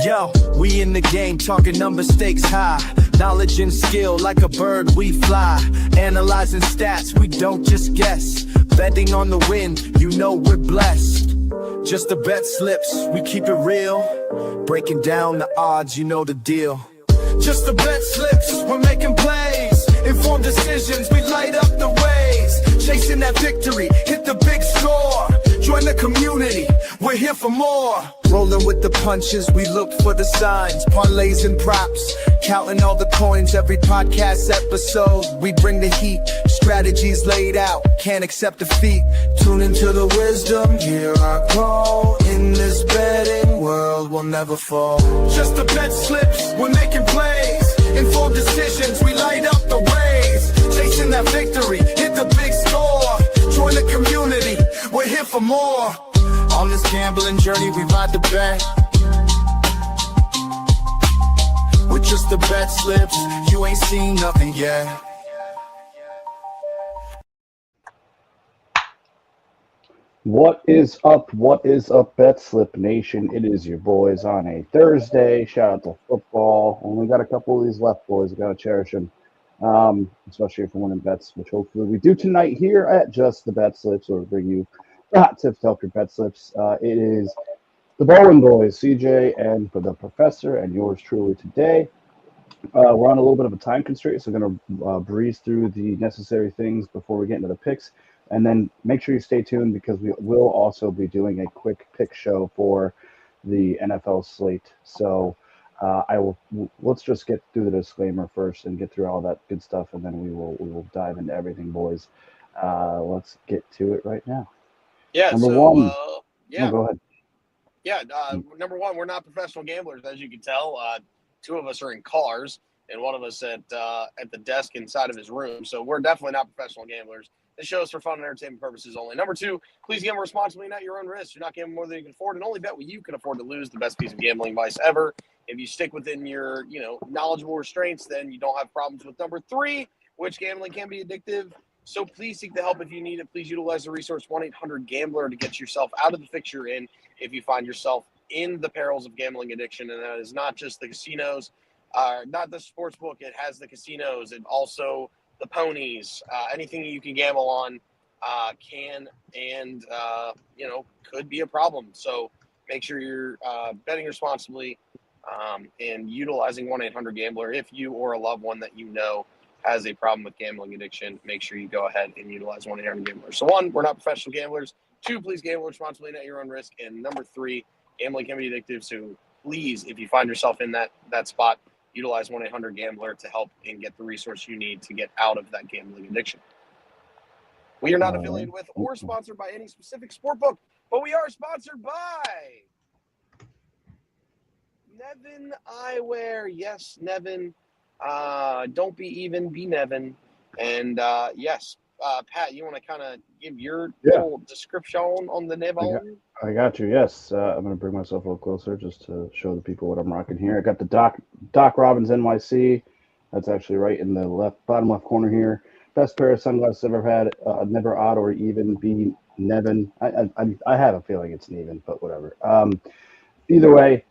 Yo, we in the game, talking number stakes high. Knowledge and skill, like a bird we fly. Analyzing stats, we don't just guess. Betting on the win, you know we're blessed. Just the bet slips, we keep it real. Breaking down the odds, you know the deal. Just the bet slips, we're making plays. Informed decisions, we light up the ways. Chasing that victory, hit the big score. Join the community, we're here for more. Rolling with the punches, we look for the signs. Parlays and props, counting all the coins. Every podcast episode, we bring the heat. Strategies laid out, can't accept defeat. Tune into the wisdom, hear our call. In this betting world, we'll never fall. Just the bet slips, we're making plays. Informed decisions, we light up the ways. Chasing that victory, hit the big score. Join the community, we're here for more. On this gambling journey, we ride the bet. With just the bet slips, you ain't seen nothing yet. What is up? What is up, Betslip Nation? It is your boys on a Thursday. Shout out to football. Only got a couple of these left, boys. Got to cherish them, especially if we're winning bets, which hopefully we do tonight here at Just the Betslips, or bring you the hot tips to help your bet slips. It is the Bowen boys, CJ and the professor, and yours truly today. We're on a little bit of a time constraint, so we're going to breeze through the necessary things before we get into the picks. And then make sure you stay tuned, because we will also be doing a quick pick show for the NFL slate. So let's just get through the disclaimer first and get through all that good stuff, and then we will dive into everything, boys. Let's get to it right now. Yeah. Number one. Yeah. No, go ahead. Yeah. Number one, we're not professional gamblers, as you can tell. Two of us are in cars, and one of us at the desk inside of his room. So we're definitely not professional gamblers. This show is for fun and entertainment purposes only. Number two, please gamble responsibly and at your own risk. You're not gambling more than you can afford, and only bet what you can afford to lose. The best piece of gambling advice ever. If you stick within your, knowledgeable restraints, then you don't have problems with number three, which gambling can be addictive. So please seek the help if you need it. Please utilize the resource 1-800-GAMBLER to get yourself out of the fix you're in if you find yourself in the perils of gambling addiction. And that is not just the casinos, not the sports book. It has the casinos and also the ponies. Anything you can gamble on can and could be a problem. So make sure you're betting responsibly and utilizing 1-800-GAMBLER. If you or a loved one that you know has a problem with gambling addiction, make sure you go ahead and utilize 1-800-GAMBLER. So one, we're not professional gamblers. Two, please gamble responsibly and at your own risk. And number three, gambling can be addictive. So please, if you find yourself in that spot, utilize 1-800-GAMBLER to help and get the resource you need to get out of that gambling addiction. We are not affiliated with or sponsored by any specific sportbook, but we are sponsored by Nevin Eyewear. Yes, Nevin. Don't be even, be Nevin. And yes, Pat, you want to kind of give your little description on the Nevin? I got you. Yes, I'm going to bring myself a little closer just to show the people what I'm rocking here. I got the Doc Robbins NYC. That's actually right in the bottom left corner here. Best pair of sunglasses I've ever had. Never odd or even be Nevin. I have a feeling it's Nevin, but whatever. Either way,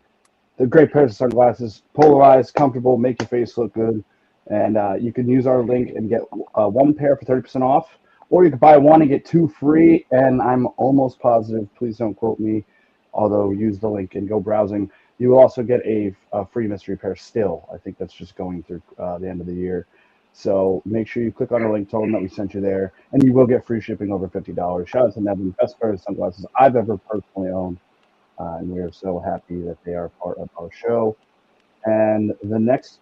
the great pairs of sunglasses, polarized, comfortable, make your face look good. And you can use our link and get one pair for 30% off, or you can buy one and get two free. And I'm almost positive, please don't quote me, although use the link and go browsing. You will also get a free mystery pair still. I think that's just going through the end of the year. So make sure you click on our link, tell them that we sent you there, and you will get free shipping over $50. Shout out to Nevin, best pair of sunglasses I've ever personally owned. And we are so happy that they are part of our show. And the next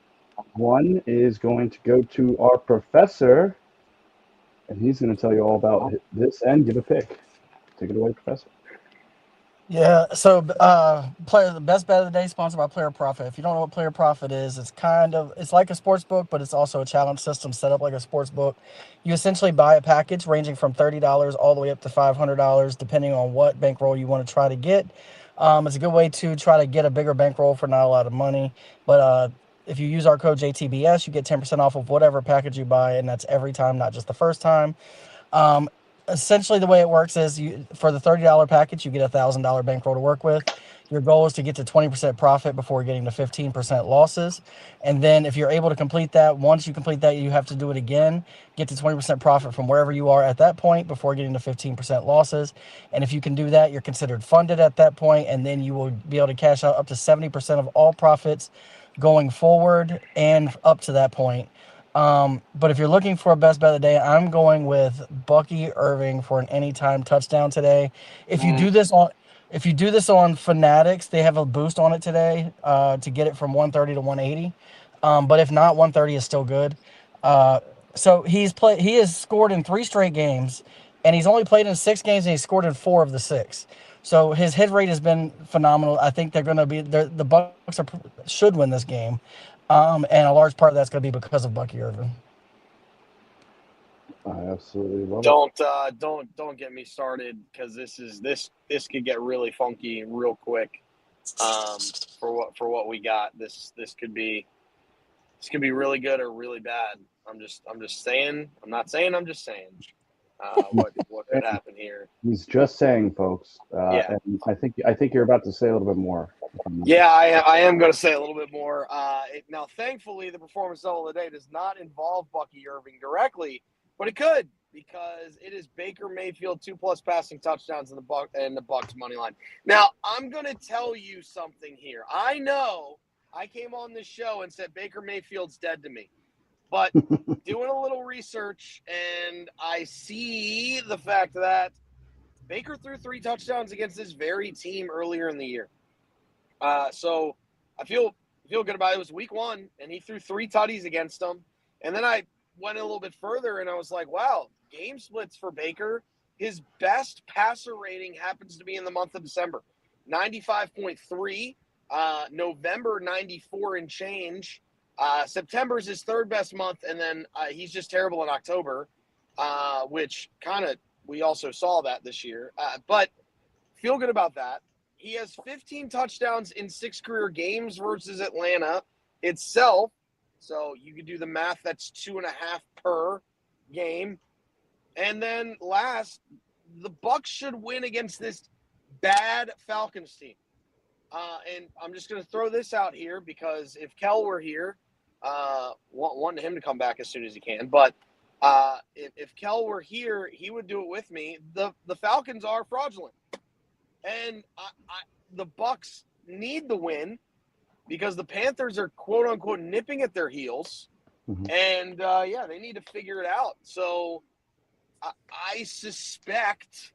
one is going to go to our professor, and he's going to tell you all about this and give a pick. Take it away, Professor. Yeah, so the best bet of the day sponsored by Player Profit. If you don't know what Player Profit is, it's like a sports book, but it's also a challenge system set up like a sports book. You essentially buy a package ranging from $30 all the way up to $500, depending on what bankroll you want to try to get. It's a good way to try to get a bigger bankroll for not a lot of money. But if you use our code JTBS, you get 10% off of whatever package you buy, and that's every time, not just the first time. Essentially, the way it works is for the $30 package, you get a $1,000 bankroll to work with. Your goal is to get to 20% profit before getting to 15% losses. And then if you're able to complete that, once you complete that, you have to do it again, get to 20% profit from wherever you are at that point before getting to 15% losses. And if you can do that, you're considered funded at that point, and then you will be able to cash out up to 70% of all profits going forward and up to that point. But if you're looking for a best bet of the day, I'm going with Bucky Irving for an anytime touchdown today. If you do this on Fanatics, they have a boost on it today to get it from 130 to 180. But if not, 130 is still good. So he has scored in 3 straight games, and he's only played in 6 games, and he's scored in 4 of the 6. So his hit rate has been phenomenal. I think the Bucks should win this game, and a large part of that's going to be because of Bucky Irving. I absolutely love it. Don't get me started, because this could get really funky real quick. For what we got, this could be really good or really bad. I'm just saying. I'm not saying. I'm just saying. What could happen here? He's just saying, folks. Yeah. And I think you're about to say a little bit more. Yeah, I am going to say a little bit more. Now, thankfully, the performance level of the day does not involve Bucky Irving directly, but it could, because it is Baker Mayfield 2+ passing touchdowns in the Bucks money line. Now, I'm going to tell you something here. I know I came on this show and said Baker Mayfield's dead to me. But doing a little research, and I see the fact that Baker threw 3 touchdowns against this very team earlier in the year. So I feel good about it. It was week 1, and he threw 3 tutties against them. And then I went a little bit further, and I was like, wow, game splits for Baker. His best passer rating happens to be in the month of December, 95.3. November, 94 and change. September is his 3rd best month, and then he's just terrible in October, which kind of we also saw that this year. But feel good about that. He has 15 touchdowns in 6 career games versus Atlanta itself. So you could do the math. That's 2.5 per game. And then last, the Bucks should win against this bad Falcons team. And I'm just going to throw this out here, because if Kel were here, want him to come back as soon as he can. But if Kel were here, he would do it with me. The Falcons are fraudulent, and the Bucks need the win, because the Panthers are quote unquote nipping at their heels, and they need to figure it out. So I suspect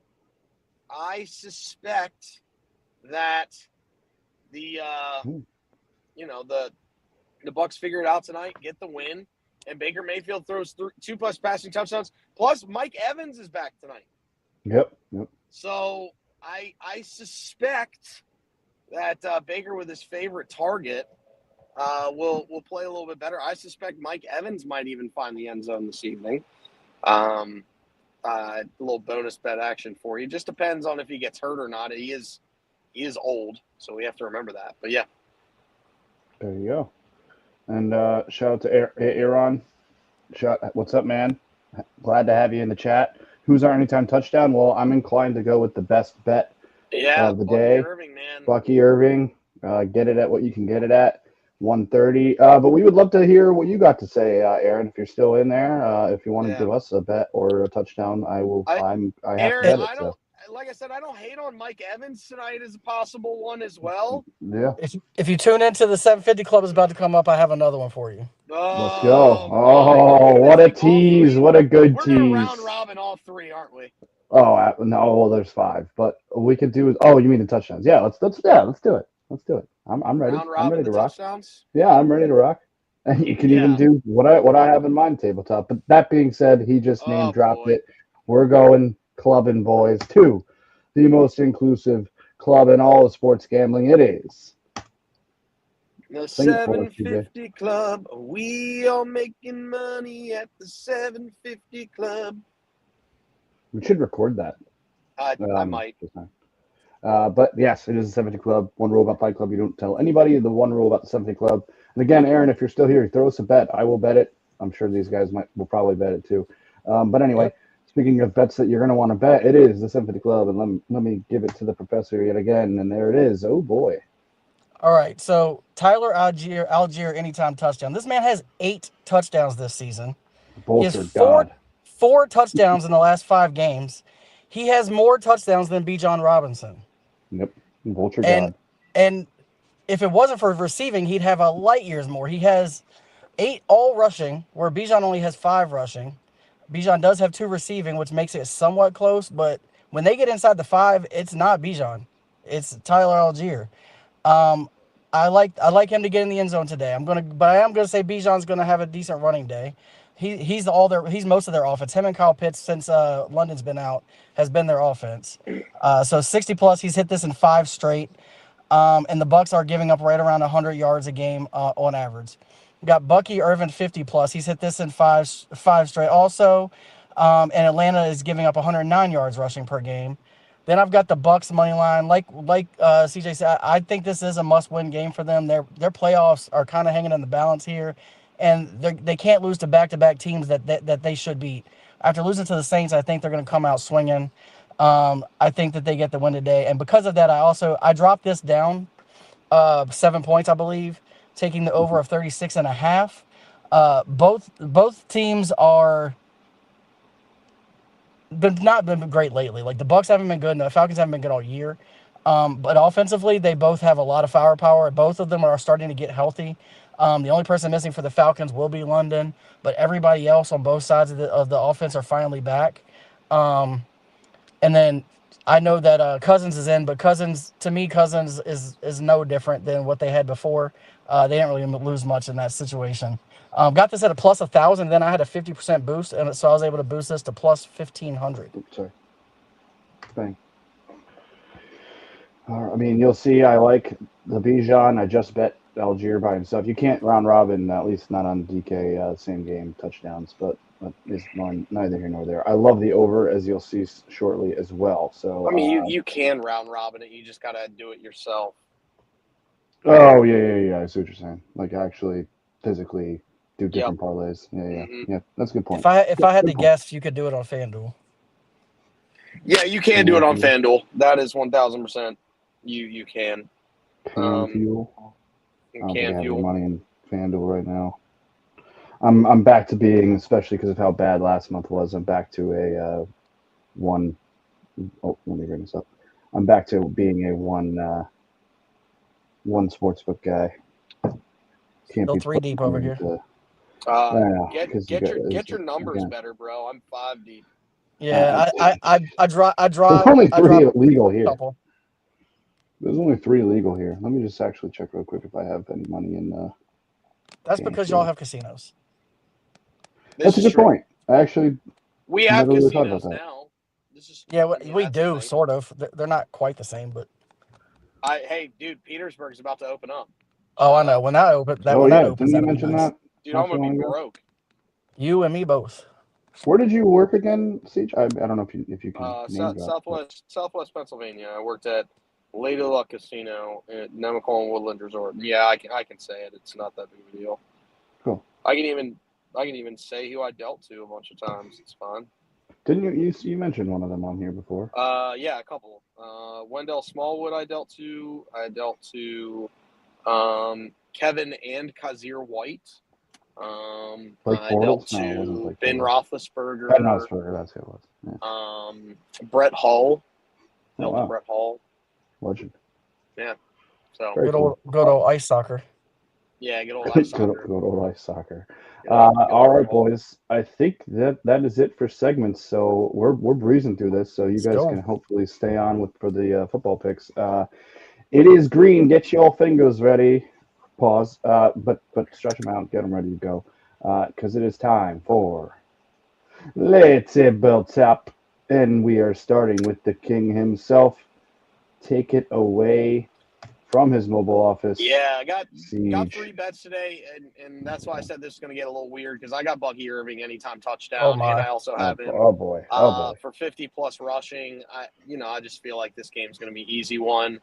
that the Bucks figure it out tonight, get the win, and Baker Mayfield throws 2+ passing touchdowns. Plus, Mike Evans is back tonight. Yep. So I suspect that Baker, with his favorite target, will play a little bit better. I suspect Mike Evans might even find the end zone this evening. A little bonus bet action for you. Just depends on if he gets hurt or not. He is old, so we have to remember that. But yeah. There you go. And shout out to Aaron. What's up, man? Glad to have you in the chat. Who's our anytime touchdown? Well, I'm inclined to go with the best bet of the day. Bucky Irving, man. Bucky Irving. Get it at what you can get it at, 130. But we would love to hear what you got to say, Aaron, if you're still in there. If you want to give us a bet or a touchdown, I have Aaron, to bet it. Like I said, I don't hate on Mike Evans tonight as a possible one as well. Yeah. If you tune into the 750 Club is about to come up, I have another one for you. Let's go. Oh, what a tease. What a good tease. We're going to round robin all 3, aren't we? Oh, no, well, there's 5. But we could do – oh, you mean the touchdowns. Yeah, let's do it. Let's do it. I'm ready. I'm ready to rock. Touchdowns? Yeah, I'm ready to rock. And you can even do what I have in mind, tabletop. But that being said, he just name dropped it. We're going clubbing, boys, to the most inclusive club in all of sports gambling. It is the 750 Club. We are making money at the 750 Club. We should record that. I might. But yes, it is the 750 Club. One rule about Fight Club: you don't tell anybody. The one rule about the 750 Club. And again, Aaron, if you're still here, throw us a bet. I will bet it. I'm sure these guys will probably bet it too. But anyway, Speaking of bets that you're going to want to bet, it is the Symphony Club, and let me give it to the professor yet again, and there it is. Oh boy, All right, so Tyler Algier anytime touchdown. This man has 8 touchdowns this season. He has Bolter four God. four touchdowns in the last 5 games. He has more touchdowns than Bijan Robinson. Yep, Vulture And God. and if it wasn't for receiving, he'd have a light years more. He has 8 all rushing, where Bijan only has 5 rushing. Bijan does have 2 receiving, which makes it somewhat close, but when they get inside the 5, it's not Bijan. It's Tyler Algier. Um, I like him to get in the end zone today. But I am gonna say Bijan's gonna have a decent running day. He's most of their offense. Him and Kyle Pitts, since London's been out, has been their offense. So 60 plus. He's hit this in 5 straight. And the Bucks are giving up right around 100 yards a game on average. We got Bucky Irvin 50 plus. He's hit this in five straight also. And Atlanta is giving up 109 yards rushing per game. Then I've got the Bucks money line. Like CJ said, I think this is a must-win game for them. Their playoffs are kind of hanging in the balance here, and they can't lose to back-to-back teams that they should beat. After losing to the Saints, I think they're going to come out swinging. I think that they get the win today, and because of that, I dropped this down 7 points, I believe, taking the over of 36.5. Both teams are not been great lately. Like the Bucks haven't been good, and the Falcons haven't been good all year. But offensively, they both have a lot of firepower. Both of them are starting to get healthy. The only person missing for the Falcons will be London, but everybody else on both sides of the offense are finally back. And then I know that Cousins is in, but Cousins is no different than what they had before. They didn't really lose much in that situation. Got this at a plus 1,000. Then I had a 50% boost, and so I was able to boost this to plus 1,500. Oops, sorry. Bang. I mean, you'll see. I like the Bijan. I just bet Algier by himself. You can't round robin, at least not on DK same game touchdowns, but is neither here nor there. I love the over, as you'll see shortly as well. So I mean, you can round robin it. You just got to do it yourself. Oh yeah. I see what you're saying. Like actually, physically do different parlays. Yeah. That's a good point. If I had to guess, you could do it on FanDuel. Yeah, you can do it on FanDuel. That is 1,000%. You can. Fuel. I don't think I have any Fuel. money in FanDuel right now. I'm back to being, especially because of how bad last month was. I'm back to a one. Oh, let me bring this up. I'm back to being a one sportsbook guy. Can't Still be 3 deep over here. Get your numbers better, bro. I'm 5 deep. Yeah, I draw. There's only 3 legal here. Couple. There's only 3 legal here. Let me just actually check real quick if I have any money in. That's because y'all have casinos. That's a good point. We have really casinos now. We do sort of. They're not quite the same, but. Hey, dude, Petersburg's about to open up. Oh, I know. When that opens, didn't you mention that? Dude, I'm gonna be broke. You and me both. Where did you work again, Siege? I don't know if you can. Southwest Pennsylvania. I worked at Lady Luck Casino at Nemacolin Woodland Resort. Yeah, I can say it. It's not that big of a deal. Cool. I can even say who I dealt to a bunch of times. It's fine. Didn't you mentioned one of them on here before? Yeah, a couple. Wendell Smallwood I dealt to. I dealt to Kevin and Kazir White. I dealt to Ben Roethlisberger. Ben Roethlisberger, that's who it was. Yeah. Brett Hull. Dealt to Brett Hull. Legend. Yeah. So good old ice soccer. Yeah, good old ice soccer. Good old ice soccer. All right, boys. I think that is it for segments. So we're breezing through this, so you guys can hopefully stay on for the football picks. It is green. Get your fingers ready. Pause. But stretch them out. Get them ready to go. Because it is time for Let's Belt Top, and we are starting with the king himself. Take it away from his mobile office. Yeah, I got 3 bets today, and that's why I said this is going to get a little weird because I got Bucky Irving anytime touchdown, and I also have him. Oh boy! For 50 plus rushing. I just feel like this game's going to be easy one.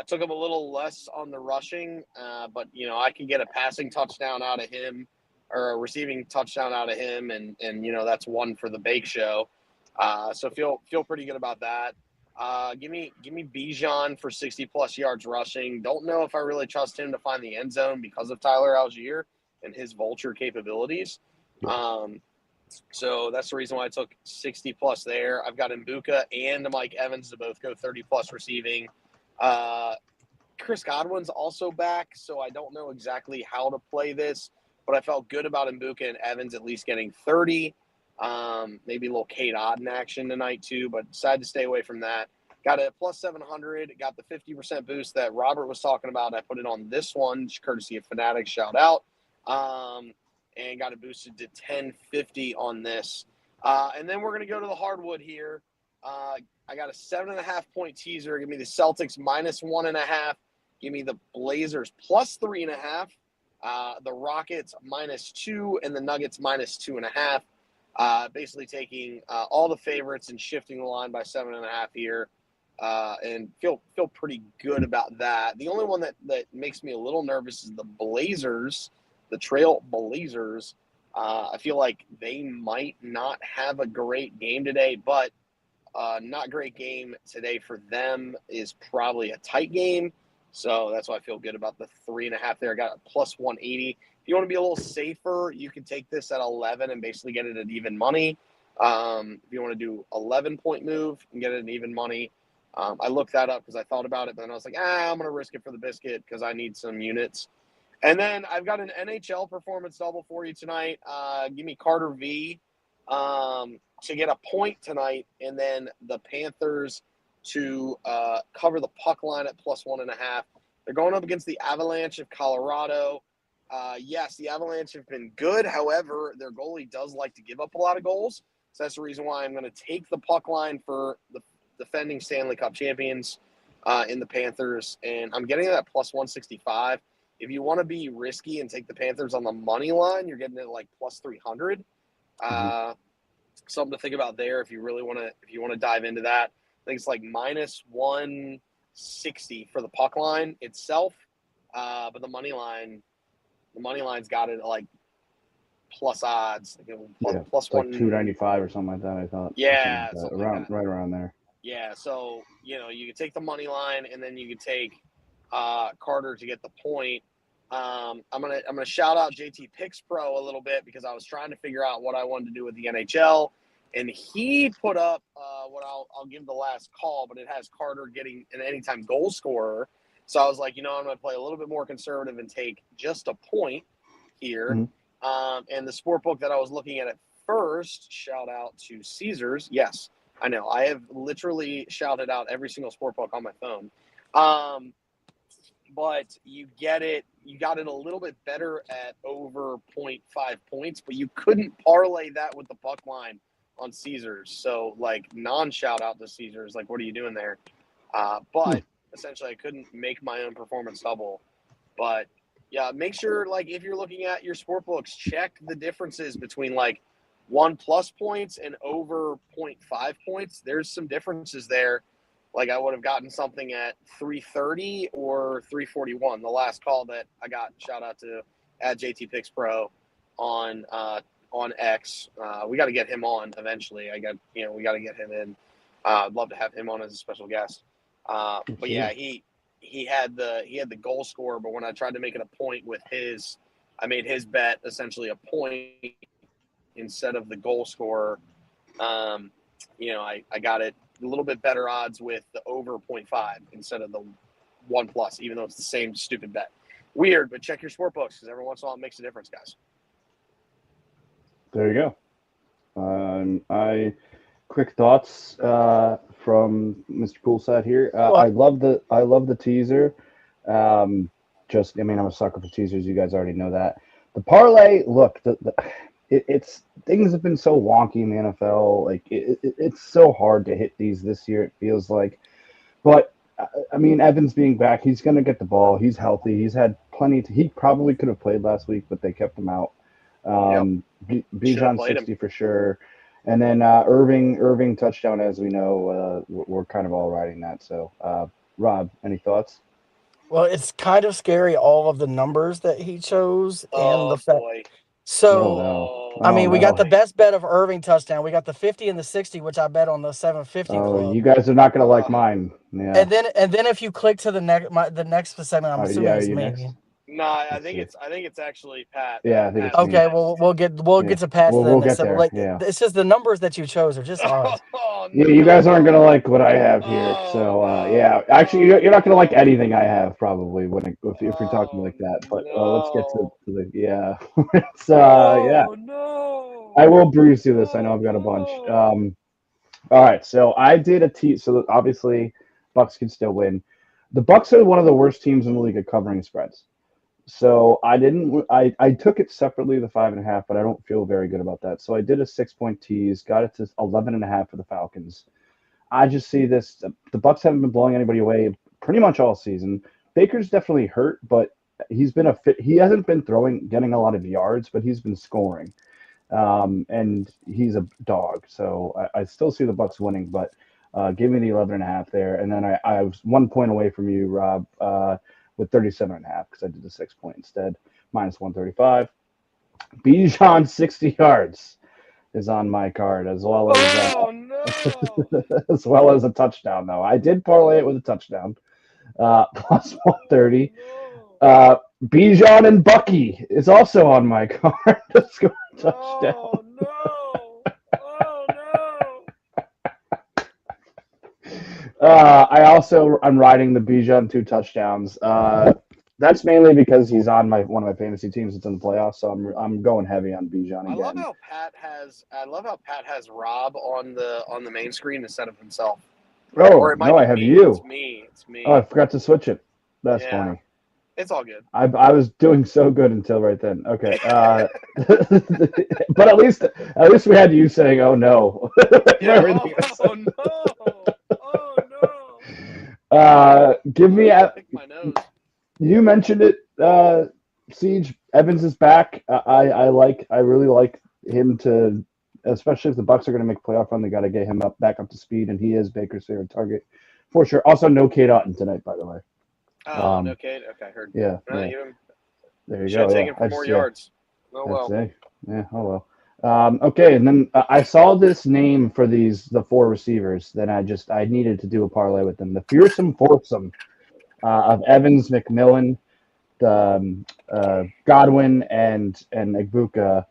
Took him a little less on the rushing, but I can get a passing touchdown out of him. or a receiving touchdown out of him, and that's one for the Bake Show. So feel pretty good about that. Give me Bijan for 60+ yards rushing. Don't know if I really trust him to find the end zone because of Tyler Algier and his vulture capabilities. So that's the reason why I took 60+ there. I've got Mbuka and Mike Evans to both go 30+ receiving. Chris Godwin's also back, so I don't know exactly how to play this, but I felt good about Mbuka and Evans at least getting 30. Maybe a little Kate Otten action tonight too, but decided to stay away from that. Got a plus 700. Got the 50% boost that Robert was talking about. I put it on this one, courtesy of Fanatics. Shout out. And got it boosted to 1050 on this. And then we're going to go to the hardwood here. I got a 7.5 point teaser. Give me the Celtics minus 1.5. Give me the Blazers plus 3.5. The Rockets minus 2 and the Nuggets minus 2.5. Basically taking all the favorites and shifting the line by 7.5 here. And feel pretty good about that. The only one that makes me a little nervous is the Blazers, the Trail Blazers. I feel like they might not have a great game today, but not great game today for them is probably a tight game. So that's why I feel good about the 3.5 there. I got a plus 180. If you want to be a little safer, you can take this at 11 and basically get it at even money. If you want to do 11-point move and get it at even money. I looked that up because I thought about it, but then I was like, I'm going to risk it for the biscuit because I need some units. And then I've got an NHL performance double for you tonight. Give me Carter V to get a point tonight, and then the Panthers to cover the puck line at plus 1.5. They're going up against the Avalanche of Colorado. Yes, the Avalanche have been good. However, their goalie does like to give up a lot of goals. So that's the reason why I'm going to take the puck line for the defending Stanley Cup champions in the Panthers. And I'm getting that plus 165. If you want to be risky and take the Panthers on the money line, you're getting it like plus 300. Something to think about there if you really want to dive into that. I think it's like minus 160 for the puck line itself. But the money line's got it like plus odds. Plus like 295 or something like that, I thought. Yeah, right around there. Yeah, so you could take the money line and then you could take Carter to get the point. I'm gonna shout out JT Picks Pro a little bit because I was trying to figure out what I wanted to do with the NHL, and he put up what I'll give the last call, but it has Carter getting an anytime goal scorer. So I was like, I'm gonna play a little bit more conservative and take just a point here. And the sport book that I was looking at first, shout out to Caesars. Yes, I know I have literally shouted out every single sport book on my phone. But you got it a little bit better at over 0.5 points, but you couldn't parlay that with the puck line on Caesars. So like non-shout out to Caesars, like what are you doing there? But essentially I couldn't make my own performance double. But yeah, make sure like if you're looking at your sport books, check the differences between like 1+ points and over 0.5 points. There's some differences there. Like I would have gotten something at 330 or 341. The last call that I got, shout out to at JT Picks Pro on X. We got to get him on eventually. We got to get him in. I'd love to have him on as a special guest. But yeah, he had the goal scorer, but when I tried to make it a point with I made his bet essentially a point instead of the goal scorer. I got it a little bit better odds with the over 0.5 instead of the 1+, even though it's the same stupid bet. Weird, but check your sport books because every once in a while it makes a difference, guys. There you go. Quick thoughts from Mr. Poolside here. I love the teaser. I'm a sucker for teasers. You guys already know that. The parlay, look, it's things have been so wonky in the NFL. Like it's so hard to hit these this year. It feels like, but I mean, Evans being back, he's going to get the ball. He's healthy. He's had plenty. He probably could have played last week, but they kept him out. Bijan 60 for sure. And then Irving touchdown, as we know, we're kind of all riding that. So, Rob, any thoughts? Well, it's kind of scary, all of the numbers that he chose, and the fact So, no. I mean, we got the no. best bet of Irving touchdown. We got the 50 and the 60, which I bet on the 750 Oh, club. you guys are not gonna like mine. Yeah. And then if you click to the next segment, I'm assuming yeah, it's you me. next? No, I Let's think see. it's actually Pat. Yeah, I think Pat it's me. Okay, well we'll get Yeah. to Pat's We'll then. get So, there. like, Yeah. it's just the numbers that you chose are just odd. Oh Yeah, you guys aren't gonna no. like what I have here. Oh, So no, yeah, actually, no, you're not gonna like no. anything I have probably if you're talking Oh like that. But let's get to, no. the yeah. It's yeah. Oh no. I will breeze through this. I know Oh I've got a bunch. no. All right, so I did a so obviously Bucks can still win. The Bucks are one of the worst teams in the league at covering spreads. So I didn't. I took it separately, the 5.5, but I don't feel very good about that. So I did a 6-point tease, got it to 11.5 for the Falcons. I just see this. The Bucks haven't been blowing anybody away pretty much all season. Baker's definitely hurt, but he's been a fit. He hasn't been getting a lot of yards, but he's been scoring. And he's a dog. So I still see the Bucks winning, but give me the 11.5 there. And then I was 1 point away from you, Rob, with 37.5 because I did the 6-point instead, minus 135. Bijan 60 yards is on my card as well as Oh no. as well as a touchdown though. I did parlay it with a touchdown, plus 130. No. Bijan and Bucky is also on my card to score a touchdown. Oh no. Oh no. I'm riding the Bijan 2 touchdowns. That's mainly because he's on one of my fantasy teams that's in the playoffs, so I'm going heavy on Bijan I love again. how Pat has Rob on the main screen instead of himself. Oh Or it might no, be I have me. you. It's me. Oh, I forgot to switch it. That's Yeah. funny. It's all good. I was doing so good until right then. Okay, but at least we had you saying, "Oh no." Yeah. Everything else. Oh no. Oh no. Give me. Pick my nose. You mentioned it, Siege. Evans is back. I really like him to, especially if the Bucks are going to make a playoff run. They got to get him back up to speed, and he is Baker's favorite target for sure. Also, no Kate Otten tonight, by the way. Oh, no, Kate. Okay, heard. Yeah. There There you should go. have taken for more yards. Oh well. Yeah. Oh well. Okay, and then I saw this name for the 4 receivers. Then I needed to do a parlay with them. The fearsome foursome of Evans, McMillan, Godwin, and Igbuka.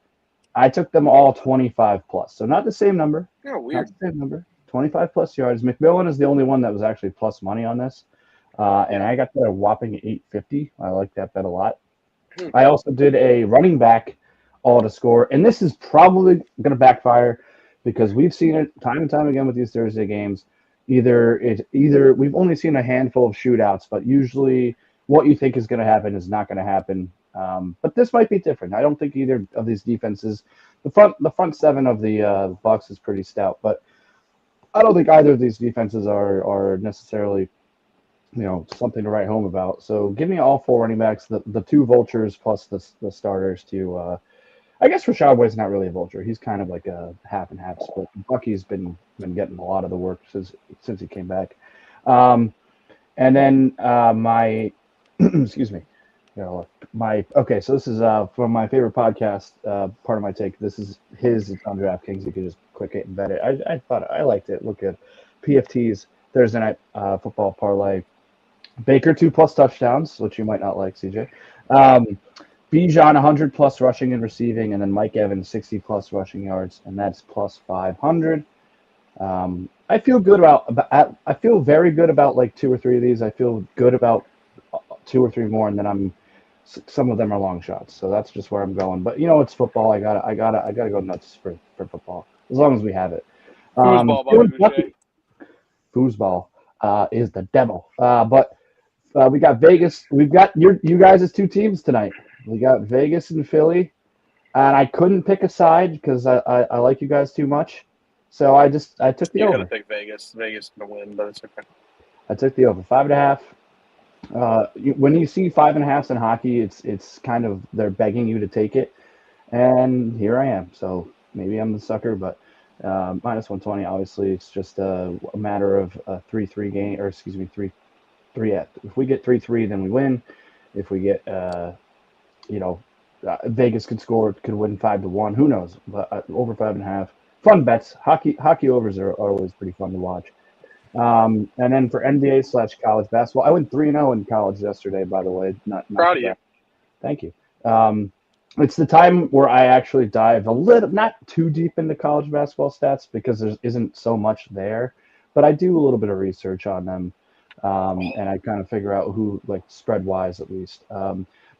I took them all 25 plus. So not the same number. Yeah, weird. Not the same number. 25 plus yards. McMillan is the only one that was actually plus money on this. And I got that a whopping 850. I like that bet a lot. I also did a running back all to score. And this is probably going to backfire because we've seen it time and time again with these Thursday games. Either we've only seen a handful of shootouts, but usually what you think is going to happen is not going to happen. But this might be different. I don't think either of these defenses, the front 7 of the Bucks is pretty stout, but I don't think either of these defenses are necessarily, something to write home about. So give me all 4 running backs, the 2 vultures plus the starters to. I guess Rashad White's not really a vulture. He's kind of like a half and half split. Bucky's been getting a lot of the work since he came back. And then my excuse me. Okay, so this is from my favorite podcast, part of my take. This is it's on DraftKings. You can just click it and bet it. I thought I liked it. Look at PFT's Thursday night football parlay. Baker 2 plus touchdowns, which you might not like, CJ. Bijan 100 plus rushing and receiving, and then Mike Evans 60 plus rushing yards, and that's plus 500. I feel good about. I feel very good about like 2 or 3 of these. I feel good about 2 or 3 more, and then some of them are long shots. So that's just where I'm going. But it's football. I gotta go nuts for football as long as we have it. Foosball, Bobby Boucher. Foosball is the devil. But we got Vegas. We've got you guys as 2 teams tonight. We got Vegas and Philly, and I couldn't pick a side because I like you guys too much. So I took the over. You could have picked Vegas. Vegas to win, but it's okay. I took the over 5.5. When you see 5.5s in hockey, it's kind of they're begging you to take it, and here I am. So maybe I'm the sucker, but minus 120. Obviously, it's just a matter of a 3-3 game, or excuse me, 3. If we get 3-3, then we win. If we get Vegas could win 5-1. Who knows? But over 5.5. Fun bets. Hockey overs are always pretty fun to watch. And then for NBA/college basketball, I went 3-0 in college yesterday. By the way, not Proud of you. Thank you. It's the time where I actually dive a little, not too deep into college basketball stats because there isn't so much there, but I do a little bit of research on them, and I kind of figure out who, like spread wise at least.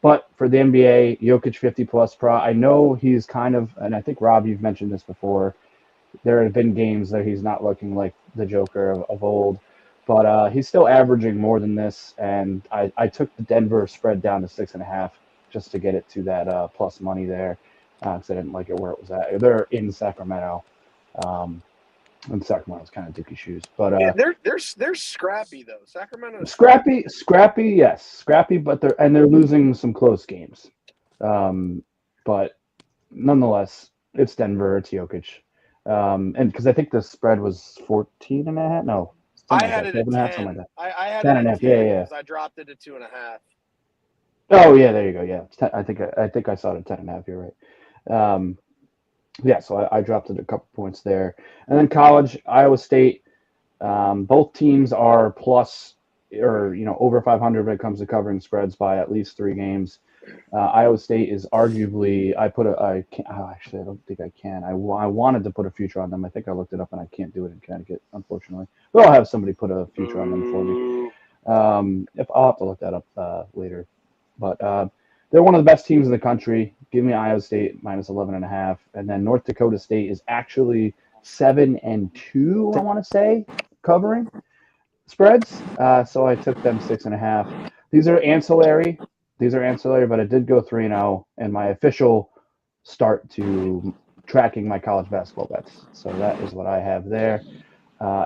But for the NBA, Jokic 50+ pro, I know he's kind of, and I think Rob, you've mentioned this before. There have been games that he's not looking like the Joker of old, but he's still averaging more than this. And I took the Denver spread down to 6.5 just to get it to that plus money there, because I didn't like it where it was at. They're in Sacramento, and Sacramento's kind of dookie shoes, but Yeah, they're scrappy though. Sacramento. scrappy, yes, scrappy, but they're losing some close games, but nonetheless, it's Denver, it's Jokic. And because I think the spread was 14.5. No, I had it at 10.5, something like 10. that. I had 10 it and a at half, 10 yeah. because I dropped it to 2.5. Oh yeah, there you go. Yeah, it's 10, I think I saw it at 10.5. You're right. Yeah, so I dropped it a couple points there, and then college, Iowa State. Both teams are plus or over 500 when it comes to covering spreads by at least 3 games. Iowa State is arguably. I can't. Oh, actually, I don't think I can. I wanted to put a future on them. I think I looked it up and I can't do it in Connecticut, unfortunately. But I'll have somebody put a future on them for me. If I'll have to look that up later. But they're one of the best teams in the country. Give me Iowa State minus 11.5, and then North Dakota State is actually 7-2. I want to say covering spreads. So I took them 6.5. These are ancillary, but I did go 3-0 in my official start to tracking my college basketball bets. So that is what I have there.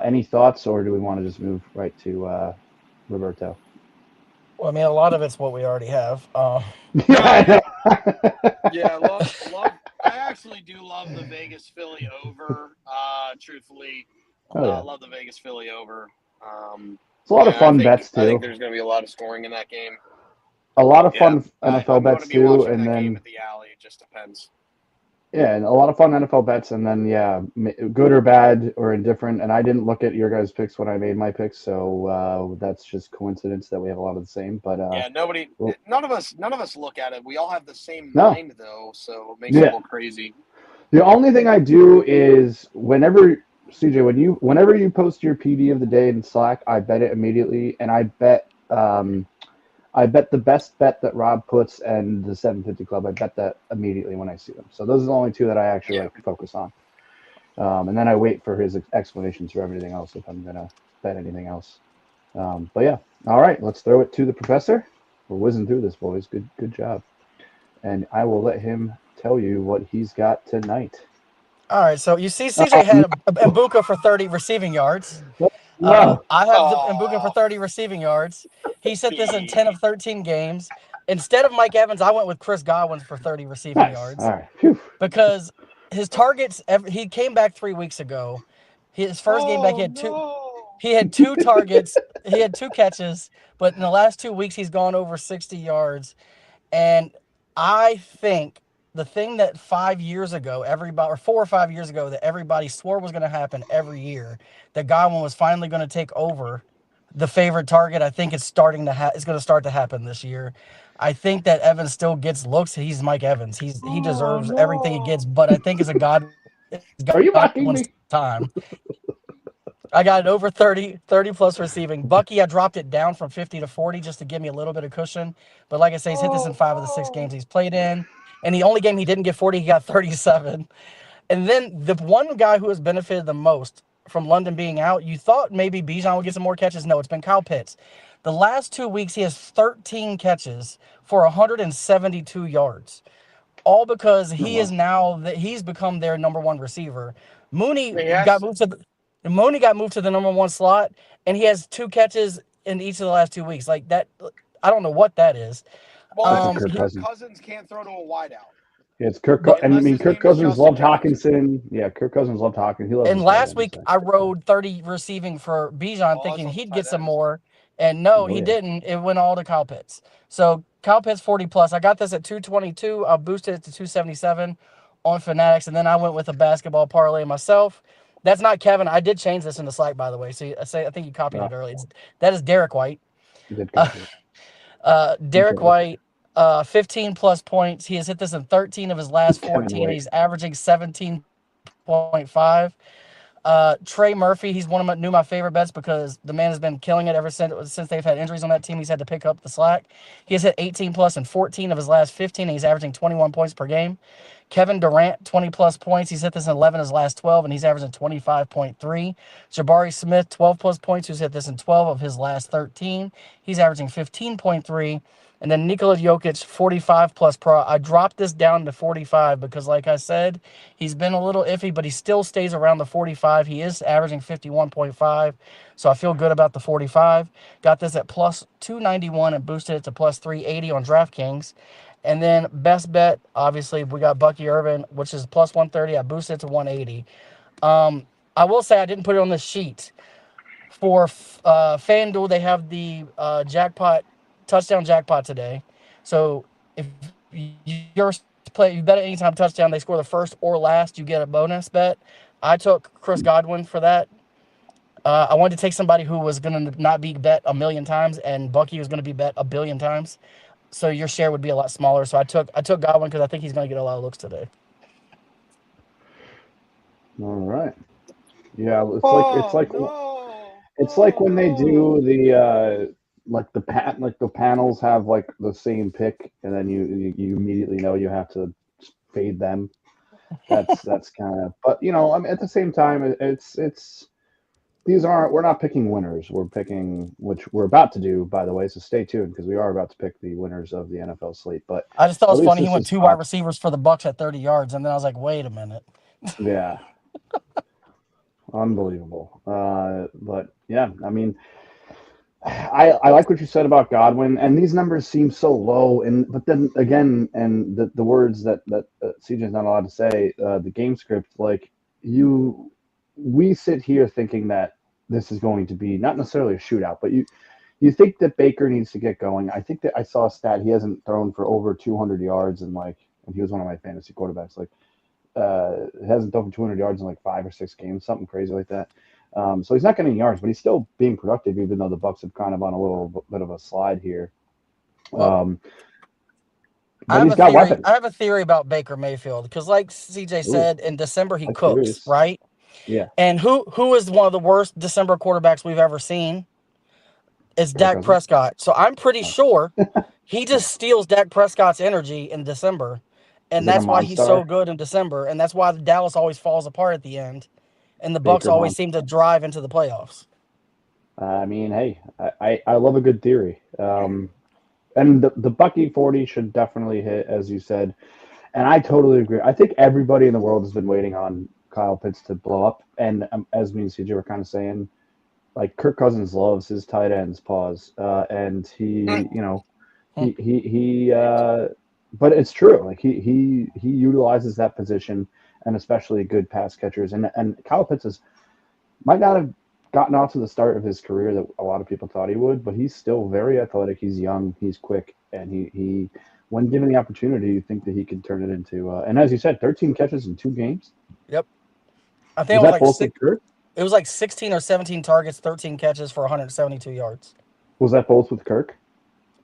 Any thoughts, or do we want to just move right to Roberto? Well, I mean, a lot of it's what we already have. Yeah, love. I actually do love the Vegas Philly over. Truthfully, love the Vegas Philly over. It's a lot of fun bets too. I think there's going to be a lot of scoring in that game. A lot of fun NFL bets too, and that then game at the Alley. It just depends. Yeah, and a lot of fun NFL bets, and then good or bad or indifferent. And I didn't look at your guys' picks when I made my picks, so that's just coincidence that we have a lot of the same. But none of us look at it. We all have the same mind though, so it makes it a little crazy. The only thing I do is whenever you post your PD of the day in Slack, I bet it immediately, and I bet the best bet that Rob puts and the 750 Club. I bet that immediately when I see them. So those are the only 2 that I actually focus on. And then I wait for his explanations for everything else if I'm gonna bet anything else. But yeah, all right, let's throw it to the professor. We're whizzing through this, boys. Good job. And I will let him tell you what he's got tonight. All right, so you see CJ had Mbuka for 30 receiving yards. No. I have Mbuka for 30 receiving yards. He set this in 10 of 13 games. Instead of Mike Evans, I went with Chris Godwin for 30 receiving yards. All right. Phew. Because his targets, he came back 3 weeks ago. His first game back, he had 2 targets. He had 2 catches, but in the last 2 weeks, he's gone over 60 yards. And I think the thing that 5 years ago, 4 or 5 years ago, that everybody swore was going to happen every year, that Godwin was finally going to take over the favorite target, I think it's going to start to happen this year. I think that Evans still gets looks. He's Mike Evans. He deserves everything he gets, but I think it's Are you mocking me? Time. I got it over 30 plus receiving. Bucky, I dropped it down from 50 to 40 just to give me a little bit of cushion. But like I say, he's hit this in 5 of the 6 games he's played in. And the only game he didn't get 40, he got 37. And then the one guy who has benefited the most from London being out, you thought maybe Bijan would get some more catches. No, it's been Kyle Pitts. The last 2 weeks, he has 13 catches for 172 yards. All because he's become their number 1 receiver. Mooney got moved to the number 1 slot, and he has 2 catches in each of the last 2 weeks. Like that, I don't know what that is. Well, Cousins can't throw to a wideout. Yeah, it's Kirk. Kirk Cousins loved Hawkinson. Yeah, Kirk Cousins loved Hawkinson. And last week I rode 30 receiving for Bijan, thinking he'd get some more. And no, Oh he yeah. didn't. It went all to Kyle Pitts. So Kyle Pitts 40 plus. I got this at 222. I boosted it to 277 on Fanatics, and then I went with a basketball parlay myself. That's not Kevin. I did change this in the Slack, by the way. So I think you copied it early. That is Derek White. You did copy it. Derek Okay. White, 15 plus points. He has hit this in 13 of his last Kevin 14. White. He's averaging 17.5. Trey Murphy, he's one of my favorite bets because the man has been killing it ever since they've had injuries on that team. He's had to pick up the slack. He has hit 18 plus in 14 of his last 15, and he's averaging 21 points per game. Kevin Durant, 20 plus points. He's hit this in 11 of his last 12, and he's averaging 25.3. Jabari Smith, 12 plus points. Who's hit this in 12 of his last 13. He's averaging 15.3. And then Nikola Jokic, 45 plus pro. I dropped this down to 45 because, like I said, he's been a little iffy, but he still stays around the 45. He is averaging 51.5, so I feel good about the 45. Got this at plus 291 and boosted it to plus 380 on DraftKings. And then best bet, obviously, we got Bucky Irvin, which is plus 130. I boosted it to 180. I will say I didn't put it on this sheet. For FanDuel, they have the touchdown jackpot today. So if you're you bet at anytime touchdown, they score the first or last, you get a bonus bet. I took Chris Godwin for that. I wanted to take somebody who was going to not be bet a million times, and Bucky was going to be bet a billion times. So your share would be a lot smaller. So I took Godwin because I think he's going to get a lot of looks today. All right. Yeah, No. it's like when they do the like the panels have like the same pick, and then you immediately know you have to fade them. That's kind of. But I mean, at the same time, it's we're not picking winners. We're picking, which we're about to do, by the way. So stay tuned because we are about to pick the winners of the NFL slate. But I just thought it at was least funny. He this went is two wide receivers for the Bucks at 30 yards, and then I was like, wait a minute. yeah, unbelievable. But yeah, I mean. I like what you said about Godwin, and these numbers seem so low. But then again, and the words that CJ's not allowed to say, the game script, like we sit here thinking that this is going to be not necessarily a shootout, but you think that Baker needs to get going. I think that I saw a stat he hasn't thrown for over 200 yards and he was one of my fantasy quarterbacks. Hasn't thrown for 200 yards in like 5 or 6 games, something crazy like that. So he's not getting yards, but he's still being productive, even though the Bucks have kind of on a little bit of a slide here. But he's got weapons. I have a theory about Baker Mayfield because, like CJ said, in December he cooks, theories. right? Yeah. And who is one of the worst December quarterbacks we've ever seen? It's Dak Prescott. So I'm pretty sure he just steals Dak Prescott's energy in December, and that's why he's so good in December, and that's why Dallas always falls apart at the end. And the Bucks always seem to drive into the playoffs. I mean, hey, I love a good theory. And the Bucky 40 should definitely hit, as you said. And I totally agree. I think everybody in the world has been waiting on Kyle Pitts to blow up. And as me and CJ were kind of saying, like Kirk Cousins loves his tight ends, and but it's true. Like he utilizes that position, and especially good pass catchers. And Kyle Pitts might not have gotten off to the start of his career that a lot of people thought he would, but he's still very athletic. He's young, he's quick, and he when given the opportunity, you think that he could turn it into. And as you said, 13 catches in 2 games. Yep, I think it was like Kirk? It was like 16 or 17 targets, 13 catches for 172 yards. Was that both with Kirk?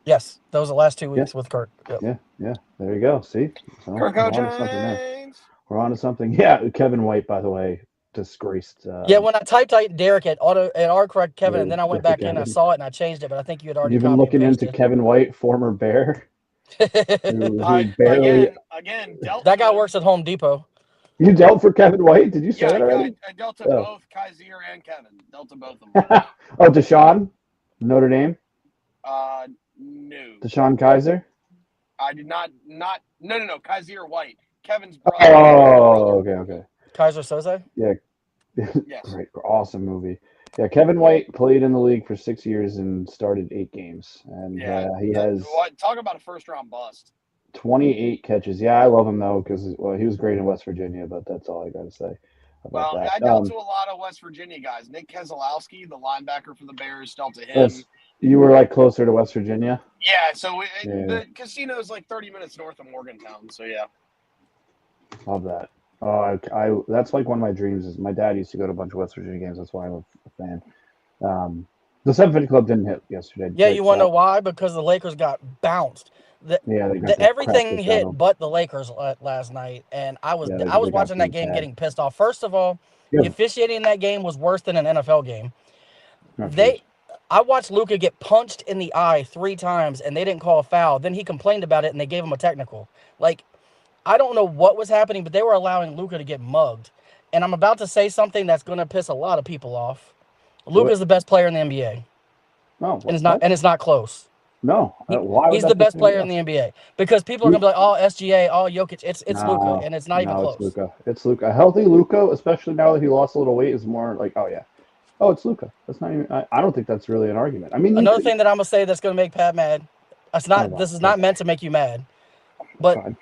Yes, those are the last 2 weeks with Kirk. Yep. Yeah. There you go. See, so Kirk James. We're on to something. Yeah, Kevin White, by the way, disgraced. Yeah, when I typed Derek at autocorrect Kevin, and then I went back in, I saw it, and I changed it, but I think you had already. You've been looking into Kevin White, former Bear. Again, that guy works at Home Depot. You dealt for Kevin White? Did you say that already? I dealt to both Kaiser and Kevin. Dealt to both of them. Oh, Deshaun? Notre Dame? No. Deshaun Kaiser? I did not. No. Kaiser White. Kevin's brother. Oh, okay. Kaiser Soze? Yeah. Yes. Great. Awesome movie. Yeah, Kevin White played in the league for 6 years and started 8 games. And he has... Talk about a first-round bust. 28 catches. Yeah, I love him, though, because he was great in West Virginia, but that's all I got to say about that. I dealt to a lot of West Virginia guys. Nick Keselowski, the linebacker for the Bears, dealt to him. You were like closer to West Virginia. Yeah, so Yeah. the casino is like 30 minutes north of Morgantown. So yeah. Love that. Oh, I that's like one of my dreams. Is my dad used to go to a bunch of West Virginia games. That's why I'm a fan. The 750 Club didn't hit yesterday. Yeah, you Detroit want to know sucked. why? Because the Lakers got bounced. Yeah, they got the crap Everything kicked out of hit them. but the Lakers last night, and Yeah, I was they got watching that beat game bad. getting pissed off. First of all, the Yeah. officiating in that game was worse than an NFL game. Oh, jeez. I watched Luka get punched in the eye 3 times, and they didn't call a foul. Then he complained about it, and they gave him a technical. Like, I don't know what was happening, but they were allowing Luka to get mugged. And I'm about to say something that's going to piss a lot of people off. Do Luka's it. the best player in the NBA, No, and what? it's not close. No. Why would He's the that piss best player anybody in off? the NBA because people are gonna be like, "Oh, SGA, oh, Jokic." It's Luka, No, and it's not even no, it's close. Luca. It's Luca. A healthy Luca, especially now that he lost a little weight, is more like, oh yeah, oh it's Luca. That's not even. I don't think that's really an argument. I mean, you Another could. thing that I'm gonna say that's gonna make Pat mad. That's Oh not. my This is not God. meant to make you mad, It's but fine.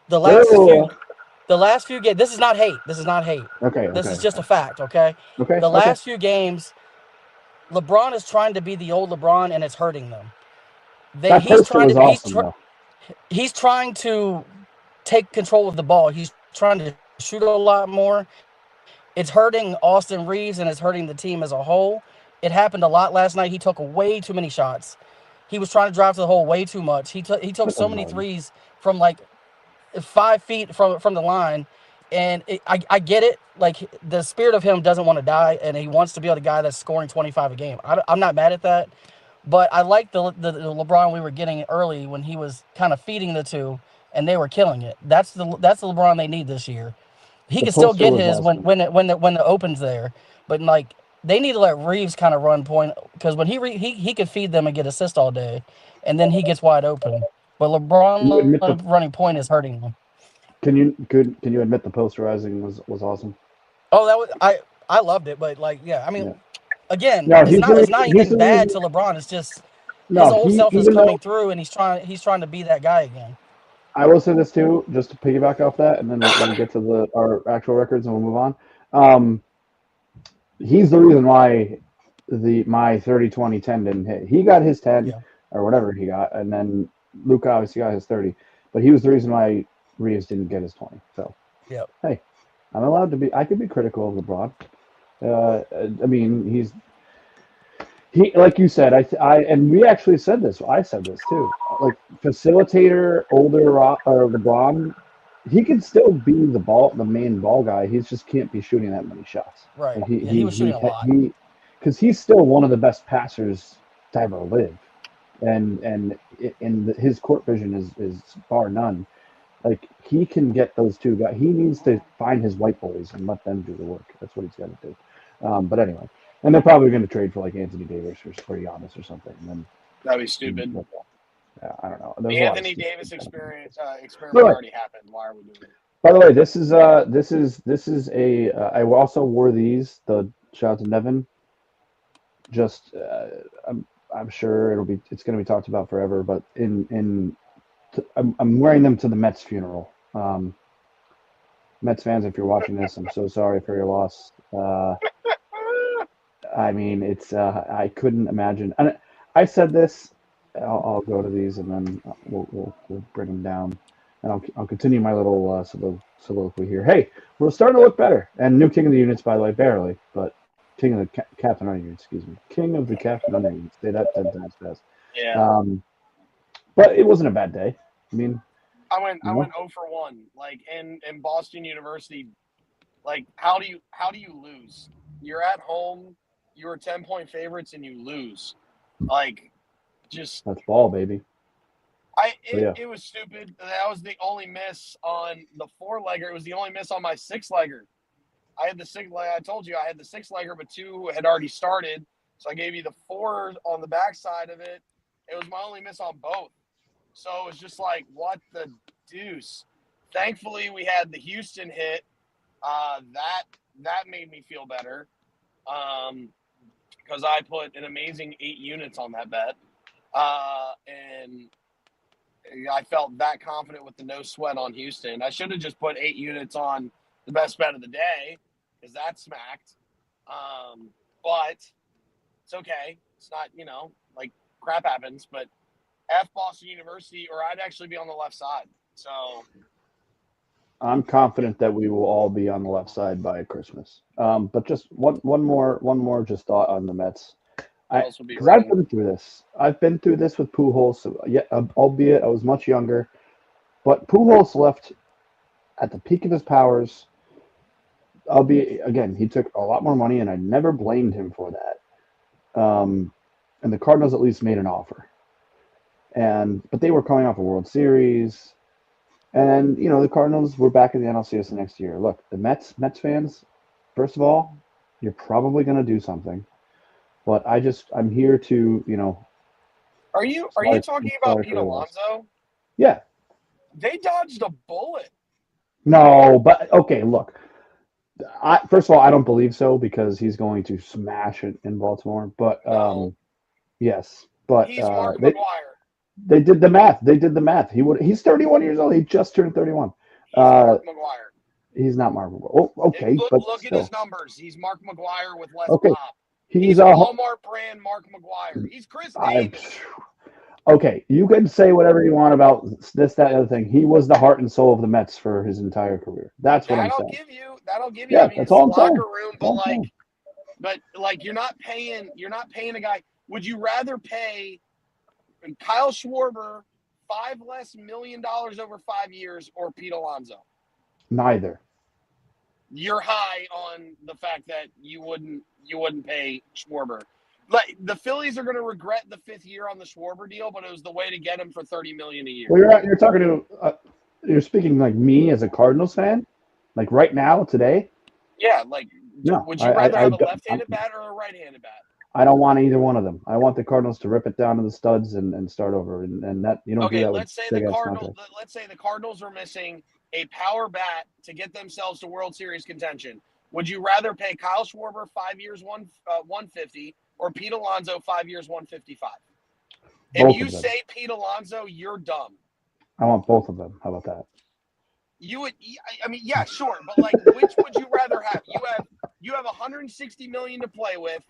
the last few, Whoa. the last few games. This is not hate. This is not hate. Okay, This okay, is just a fact. Okay. okay, The okay. last few games, LeBron is trying to be the old LeBron, and it's hurting them. That poster was awesome though. He's trying to take control of the ball. He's trying to shoot a lot more. It's hurting Austin Reeves and it's hurting the team as a whole. It happened a lot last night. He took way too many shots. He was trying to drive to the hole way too much. He took That so doesn't many bother me. threes from like 5 feet from the line. And I get it. Like, the spirit of him doesn't want to die, and he wants to be the guy that's scoring 25 a game. I'm not mad at that. But I like the LeBron we were getting early when he was kind of feeding the two, and they were killing it. That's the LeBron they need this year. He The can still poster get was his awesome. when the open's there, but like, they need to let Reeves kind of run point, because when he could feed them and get assists all day, and then he gets wide open. But Can you admit the running point is hurting them. can you admit the posterizing was awesome? Oh, that was I loved it, but like, yeah, I mean, Yeah. again, No, it's not he's anything the bad reason. to LeBron. It's just his No, old he self is even though coming through, and he's trying to be that guy again. I will say this too, just to piggyback off that, and then we'll get to our actual records and we'll move on. Um, he's the reason why my 30-20-10 didn't hit. He got his 10 Yeah, or whatever he got, and then Luke obviously got his 30, but he was the reason why Reeves didn't get his 20. So yeah, hey, I could be critical of LeBron. I mean, like you said, and we actually said this. I said this too. Like, facilitator, or LeBron, he can still be the main ball guy. He just can't be shooting that many shots. right. Like Yeah, he was shooting a lot. because he's still one of the best passers to ever live, and his court vision is bar none. Like, he can get those two guys. He needs to find his white boys and let them do the work. That's what he's got to do. But anyway, and they're probably going to trade for like Anthony Davis or Giannis or something. And That'd be then, stupid. yeah, I don't know. The There's a lot of Anthony stupid Davis stuff. experiment By the way, already happened. Why are we doing it? by the way, this is a. I also wore these. The shout out to Nevin. Just I'm sure it's going to be talked about forever. But I'm wearing them to the Mets funeral. Mets fans, if you're watching this, I'm so sorry for your loss. I mean, it's I couldn't imagine. And I said this. I'll go to these and then we'll bring them down, and I'll continue my little soliloquy here. Hey, we're starting to look better, and new king of the units, by the way, barely, but king of the captain on units, excuse me, king of the captain on units. Say that 10 times fast. Yeah. But it wasn't a bad day. I mean, I went you know, 0 for 1. Like, in Boston University, like, how do you lose? You're at home, you were 10-point favorites, and you lose. Like, just that's ball, baby. Yeah. it was stupid. That was the only miss on the 4-legger. It was the only miss on my 6-legger. I had the 6. Like I told you, I had the 6-legger, but 2 had already started. So I gave you the 4 on the backside of it. It was my only miss on both. So it was just like, what the deuce? Thankfully, we had the Houston hit. That made me feel better, because I put an amazing 8 units on that bet, and I felt that confident with the no sweat on Houston. I should have just put 8 units on the best bet of the day, because that smacked. But it's okay. It's not, like crap happens, but F Boston University, or I'd actually be on the left side. So I'm confident that we will all be on the left side by Christmas. But just one more just thought on the Mets. Because I've been through this. I've been through this with Pujols. So, yeah, albeit I was much younger, but Pujols left at the peak of his powers. Albeit again, he took a lot more money, and I never blamed him for that. And the Cardinals at least made an offer. But they were coming off a World Series. And, the Cardinals were back in the NLCS the next year. Look, the Mets fans, first of all, you're probably going to do something. But I'm here to, Are you talking about Pete Alonso? Yeah. They dodged a bullet. No, but, okay, look. First of all, I don't believe so because he's going to smash it in Baltimore. But, yes. But he's Mark McGwire. They did the math. He's 31 years old. He just turned 31. He's Mark McGwire. He's not Mark McGwire. Oh, okay. Look at his numbers. He's Mark McGwire with less pop. He's a Walmart brand Mark McGwire. He's Chris Davis. Okay, you can say whatever you want about this, that, and the other thing. He was the heart and soul of the Mets for his entire career. That's what I'm saying. That'll give you. Yeah, I mean, that's all I'm saying. Locker room, but you're not paying a guy. Would you rather pay Kyle Schwarber $5 million less over 5 years or Pete Alonso? Neither. You're high on the fact that you wouldn't pay Schwarber. Like the Phillies are going to regret the 5th year on the Schwarber deal, but it was the way to get him for $30 million a year. Well, you're talking to you're speaking like me as a Cardinals fan, like right now today. Yeah, no. Would you rather have a left-handed bat or a right-handed bat? I don't want either one of them. I want the Cardinals to rip it down to the studs and start over, and that you don't do that. Let's say the Cardinals are missing a power bat to get themselves to World Series contention. Would you rather pay Kyle Schwarber 5 years, 150, or Pete Alonso 5 years, 155? If you say Pete Alonso, you're dumb. I want both of them. How about that? You would. I mean, yeah, sure, but which would you rather have? You have 160 million to play with.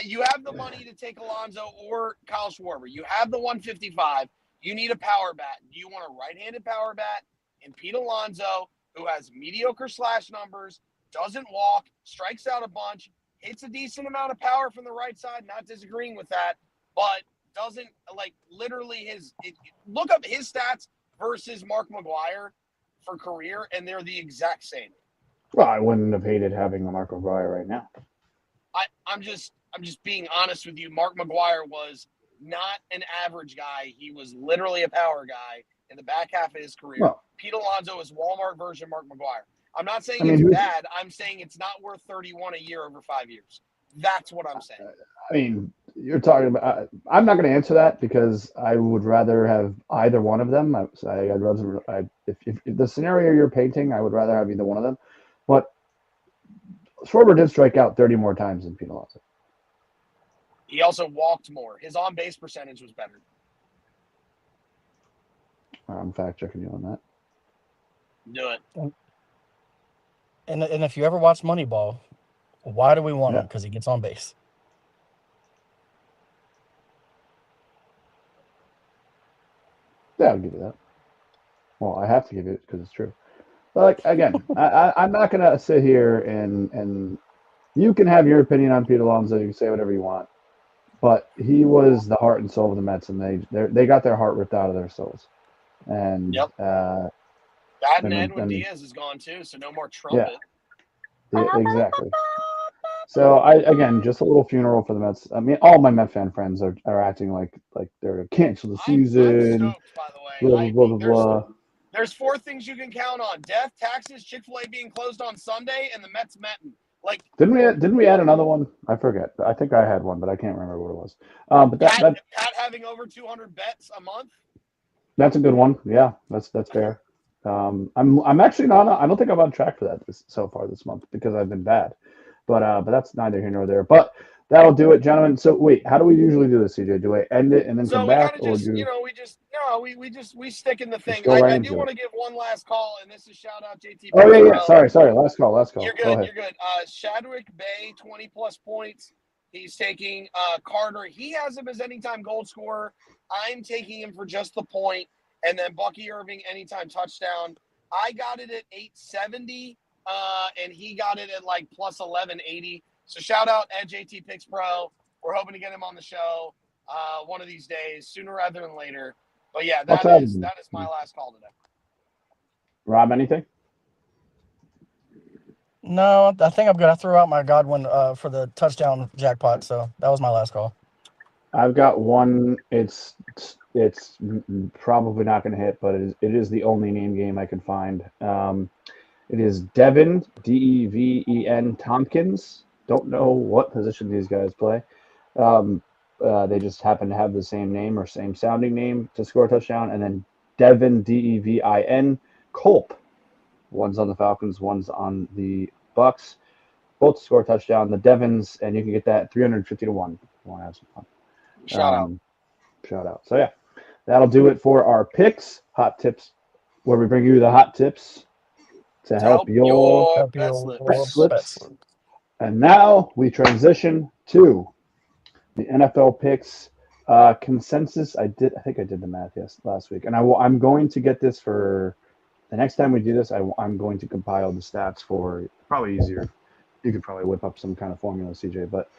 You have the money to take Alonso or Kyle Schwarber. You have the 155. You need a power bat. Do you want a right-handed power bat and Pete Alonso, who has mediocre slash numbers, doesn't walk, strikes out a bunch, hits a decent amount of power from the right side, not disagreeing with that, but doesn't literally look up his stats versus Mark McGwire for career, and they're the exact same. Well, I wouldn't have hated having a Mark McGwire right now. I'm just being honest with you. Mark McGwire was not an average guy. He was literally a power guy in the back half of his career. Well, Pete Alonso is Walmart version Mark McGwire. I'm not saying it's bad. I'm saying it's not worth 31 a year over 5 years. That's what I'm saying. I mean, you're talking about. I'm not going to answer that because I would rather have either one of them. I'd rather. If the scenario you're painting, I would rather have either one of them. But Schwarber did strike out 30 more times than Pete Alonso. He also walked more. His on-base percentage was better. I'm fact-checking you on that. Do it. And if you ever watch Moneyball, why do we want him? Because he gets on base. Yeah, I'll give you that. Well, I have to give you it because it's true. But again, I'm not going to sit here and you can have your opinion on Pete Alonso. You can say whatever you want. But he was the heart and soul of the Mets, and they got their heart ripped out of their souls. And yep. Edwin Diaz is gone too, so no more trumpet. Yeah, exactly. So again, just a little funeral for the Mets. I mean, all my Met fan friends are acting like they're going to cancel the season. I'm stoked, by the way. Blah, blah, blah, blah. There's 4 things you can count on: death, taxes, Chick-fil-A being closed on Sunday, and the Mets Metting. Didn't we add another one? I forget. I think I had one, but I can't remember what it was. But Pat having over 200 bets a month. That's a good one. Yeah, that's fair. I'm actually not. I don't think I'm on track for that so far this month because I've been bad. But that's neither here nor there. But that'll do it, gentlemen. So wait, how do we usually do this, CJ? Do I end it and then come back, or do we stick in the thing? I do want to give one last call, and this is shout out JT. Oh yeah. Sorry. Last call. You're good. You're good. Shadwick Bay 20+ points. He's taking Carter. He has him as anytime goal scorer. I'm taking him for just the point. And then Bucky Irving, anytime touchdown. I got it at 870, and he got it at like plus 1180. So shout out at JT Picks Pro. We're hoping to get him on the show one of these days, sooner rather than later. But yeah, that is my last call today. Rob, anything? No, I think I'm good. I threw out my Godwin for the touchdown jackpot, so that was my last call. I've got one. It's probably not going to hit, but it is the only name game I can find. It is Devin, Deven Tompkins. Don't know what position these guys play. They just happen to have the same name or same sounding name to score a touchdown. And then Devin, Devin Culp. One's on the Falcons, one's on the Bucks. Both score a touchdown. The Devins, and you can get that 350 to 1. You want to have some fun. Shout out. So yeah, that'll do it for our picks, hot tips, where we bring you the hot tips to help your Betslips. And now we transition to the NFL picks consensus. I think I did the math last week, and I'm going to get this for the next time we do this. I'm going to compile the stats for probably easier. You could probably whip up some kind of formula, CJ. But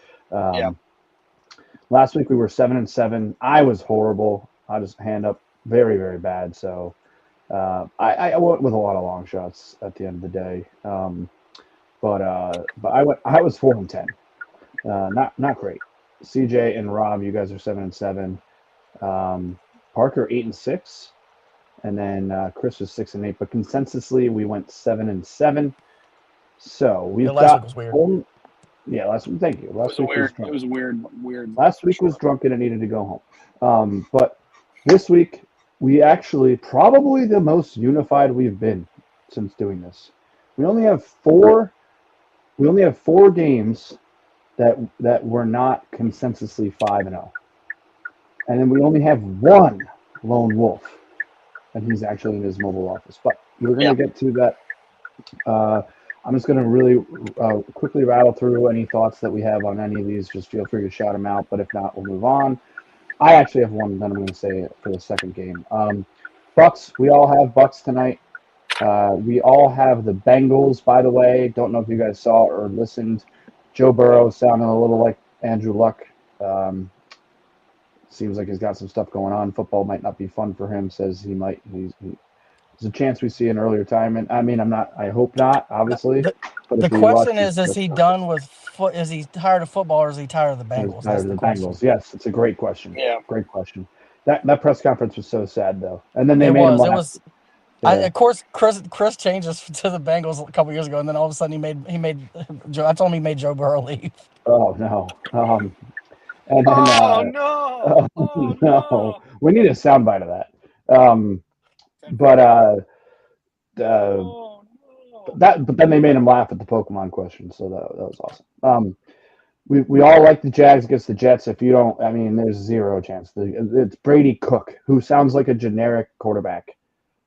last week we were 7-7. I was horrible. I just hand up very, very bad. So I went with a lot of long shots at the end of the day. But I was 4-10. Not great. CJ and Rob, you guys are 7-7. Parker 8-6, and then Chris was 6-8. But consensusly, we went 7-7. So we've last got. Week was weird. Last week. Thank you. Last week was weird. It was weird. Last week was drunk and it needed to go home. But this week, we actually probably the most unified we've been since doing this. We only have four games that were not consensusly 5-0. And then we only have one lone wolf, and he's actually in his mobile office. But we're going to get to that. I'm just going to really quickly rattle through any thoughts that we have on any of these. Just feel free to shout them out, but if not, we'll move on. I actually have one that I'm going to say for the second game. Bucks, we all have Bucks tonight. We all have the Bengals, by the way. Don't know if you guys saw or listened. Joe Burrow sounding a little like Andrew Luck. Seems like he's got some stuff going on. Football might not be fun for him. Says he might. There's a chance we see an early retirement. I mean, I hope not, obviously. The question is he done with is he tired of football or is he tired of the Bengals? Tired of the Bengals. Yes, it's a great question. Yeah. Great question. That press conference was so sad, though. And then they made him laugh. It was. Yeah. Of course, Chris changed us to the Bengals a couple years ago, and then all of a sudden he made Joe. I told him he made Joe Burrow leave. Oh no! And then, no! No! We need a soundbite of that. But then they made him laugh at the Pokemon question, so that was awesome. We all like the Jags against the Jets. If you don't, I mean, there's zero chance. It's Brady Cook, who sounds like a generic quarterback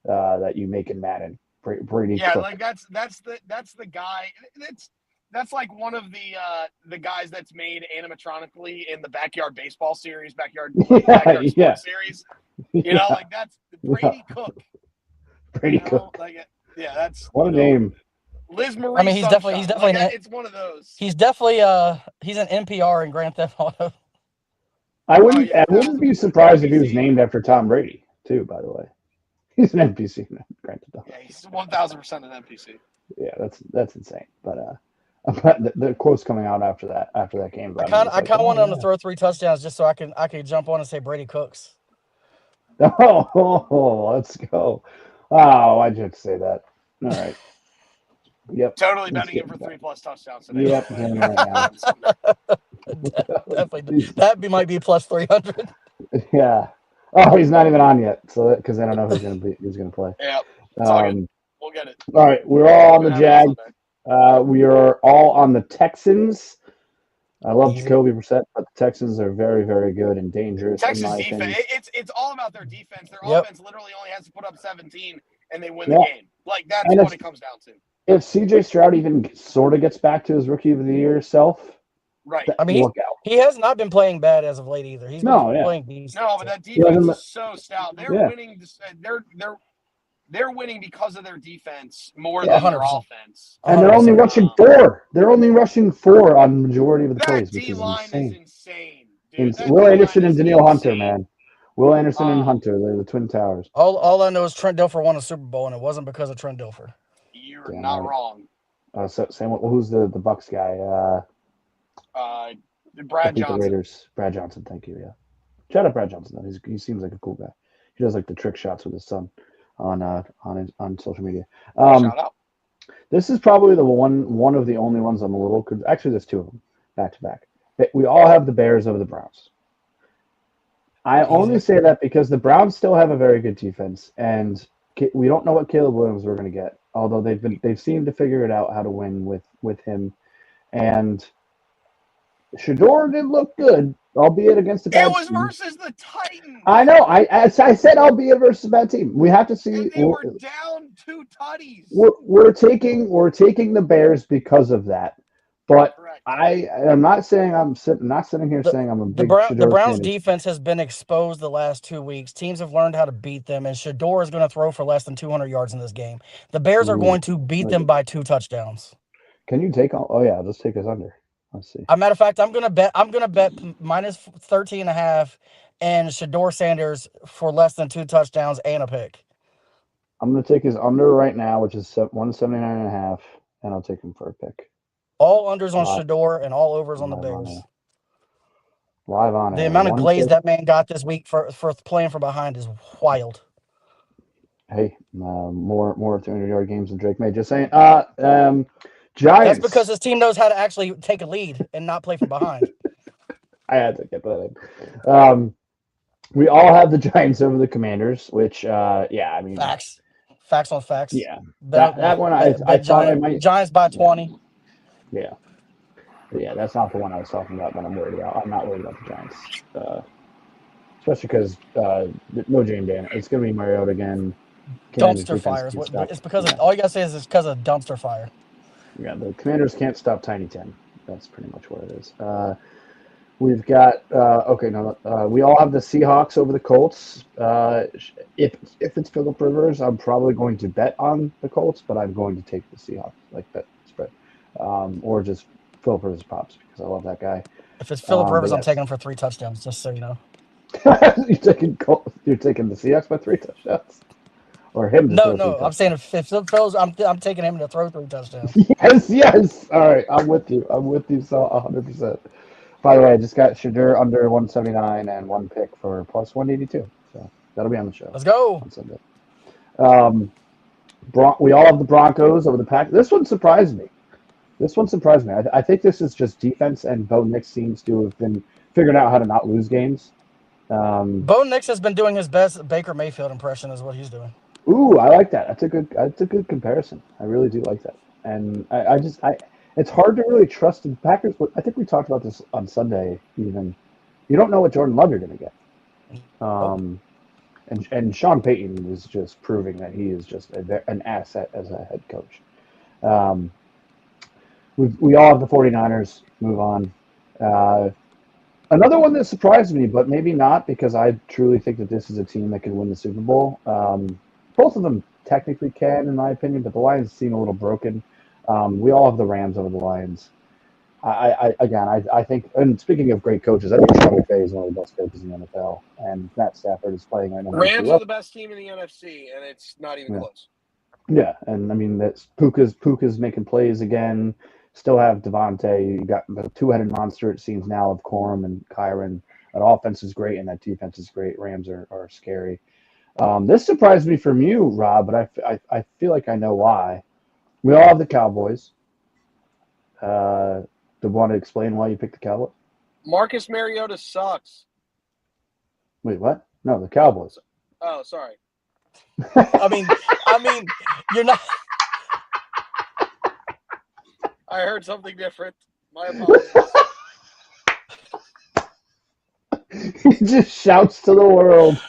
that you make in Madden. Brady Cook. Like that's the guy. That's like one of the guys that's made animatronically in the Backyard Baseball series, Backyard Sports series. You know, like that's Brady Cook. Brady Cook. That's what a name. Liz Marie. I mean, he's definitely it's one of those. He's definitely he's an NPR in Grand Theft Auto. I wouldn't be surprised if he was named after Tom Brady too. By the way, he's an NPC in Grand Theft Auto. Yeah, he's 1,000% an NPC. Yeah, that's insane. But the quotes coming out after that game. I kind of want him to throw 3 touchdowns just so I could jump on and say Brady Cooks. Oh, let's go. Oh, why'd you have to say that? All right. Yep. Totally betting him for 3+ touchdowns today. Yep. Definitely. That might be plus 300. Yeah. Oh, he's not even on yet, so because I don't know who's gonna play. Yeah. It's all good. We'll get it. All right, we're all on the Jags. We are all on the Texans. I love Jacoby Brissett, but the Texans are very, very good and dangerous. Texas defense, it's all about their defense. Their offense literally only has to put up 17, and they win the game. Like, that's what it comes down to. If C.J. Stroud even sort of gets back to his Rookie of the Year self, Right. I mean, look out. he has not been playing bad as of late either. He's been playing decent. No, but that He hasn't defense been- is so stout. They're Yeah. winning. They're winning because of their defense more Yeah. than their 100%. offense. And they're only rushing 4. They're only rushing 4 on majority of the That plays, which D is line is insane. insane, dude. That Will D-line Anderson and is Daniil Hunter, insane. man. Will Anderson and Hunter, they're the Twin Towers. All I know is Trent Dilfer won a Super Bowl, and it wasn't because of Trent Dilfer. You're not wrong. Who's the Bucks guy? Brad Johnson. The Raiders. Brad Johnson, thank you. Yeah, shout out Brad Johnson. Though. He seems like a cool guy. He does like the trick shots with his son on social media. Shout out. This is probably the one of the only ones I'm a little. Actually, there's 2 of them back to back. We all have the Bears over the Browns. I only say that because the Browns still have a very good defense, and we don't know what Caleb Williams we're going to get. Although they've seemed to figure it out how to win with him, and Shador did look good, albeit against a bad team. It was versus the Titans. I know. I said albeit versus a bad team. We have to see. And they were down 2 tutties. We're taking the Bears because of that, but. Correct. I'm not saying I'm sitting here saying I'm a big the Browns fan. defense has been exposed the last 2 weeks. Teams have learned how to beat them, and Shador is going to throw for less than 200 yards in this game. The Bears are going to beat them by 2 touchdowns. Can you take on? Oh yeah, let's take us under. Let's see. As a matter of fact, I'm gonna bet minus 13.5 and Shador Sanders for less than 2 touchdowns and a pick. I'm gonna take his under right now, which is 179.5, and I'll take him for a pick. All unders on Shador and all overs on the Bears. Live on the amount of glaze that man got this week for playing from behind is wild. Hey, more 200-yard games than Drake May. Just saying. Giants. That's because his team knows how to actually take a lead and not play from behind. I had to get that in. We all have the Giants over the Commanders, which, yeah, I mean. Facts on facts. Yeah. That one, I thought I might. Giants by 20. Yeah. Yeah, that's not the one I was talking about that I'm worried about. I'm not worried about the Giants. Especially because no Jane Dan. It's going to be Mariota again. Dumpster fire. It's because of, all you got to say is it's because of dumpster fire. Yeah, the Commanders can't stop Tiny Tim. That's pretty much what it is. We've got we all have the Seahawks over the Colts. If it's Phillip Rivers, I'm probably going to bet on the Colts, but I'm going to take the Seahawks, like bet spread, or just Phillip Rivers props because I love that guy. If it's Phillip Rivers, I'm taking him for 3 touchdowns. Just so you know. You're taking the Seahawks by 3 touchdowns. Or him. No. I'm saying if Phil's, I'm taking him to throw 3 touchdowns. Yes. All right, I'm with you. So 100%. By the way, I just got Shador under 179 and 1 pick for plus 182. So that'll be on the show. Let's go. On Sunday. We all have the Broncos over the Pack. This one surprised me. I think this is just defense, and Bo Nix seems to have been figuring out how to not lose games. Bo Nix has been doing his best Baker Mayfield impression, is what he's doing. Ooh, I like that. That's a good comparison. I really do like that. And it's hard to really trust the Packers. But I think we talked about this on Sunday. Even you don't know what Jordan Love you're going to get. And Sean Payton is just proving that he is just an asset as a head coach. We all have the 49ers. Move on. Another one that surprised me, but maybe not, because I truly think that this is a team that can win the Super Bowl. Both of them technically can, in my opinion, but the Lions seem a little broken. We all have the Rams over the Lions. I think, and speaking of great coaches, I think Sean McVay is one of the best coaches in the NFL, and Matt Stafford is playing right now. Rams are the best team in the NFC, and it's not even close. Yeah, and I mean, that's Puka's making plays again. Still have Devontae. You got the 2-headed monster, it seems now, of Corum and Kyron. That offense is great, and that defense is great. Rams are scary. This surprised me from you, Rob, but I feel like I know why. We all have the Cowboys. Do you want to explain why you picked the Cowboys? Marcus Mariota sucks. Wait, what? No, the Cowboys. Oh, sorry. I mean, you're not. I heard something different. My apologies. He just shouts to the world.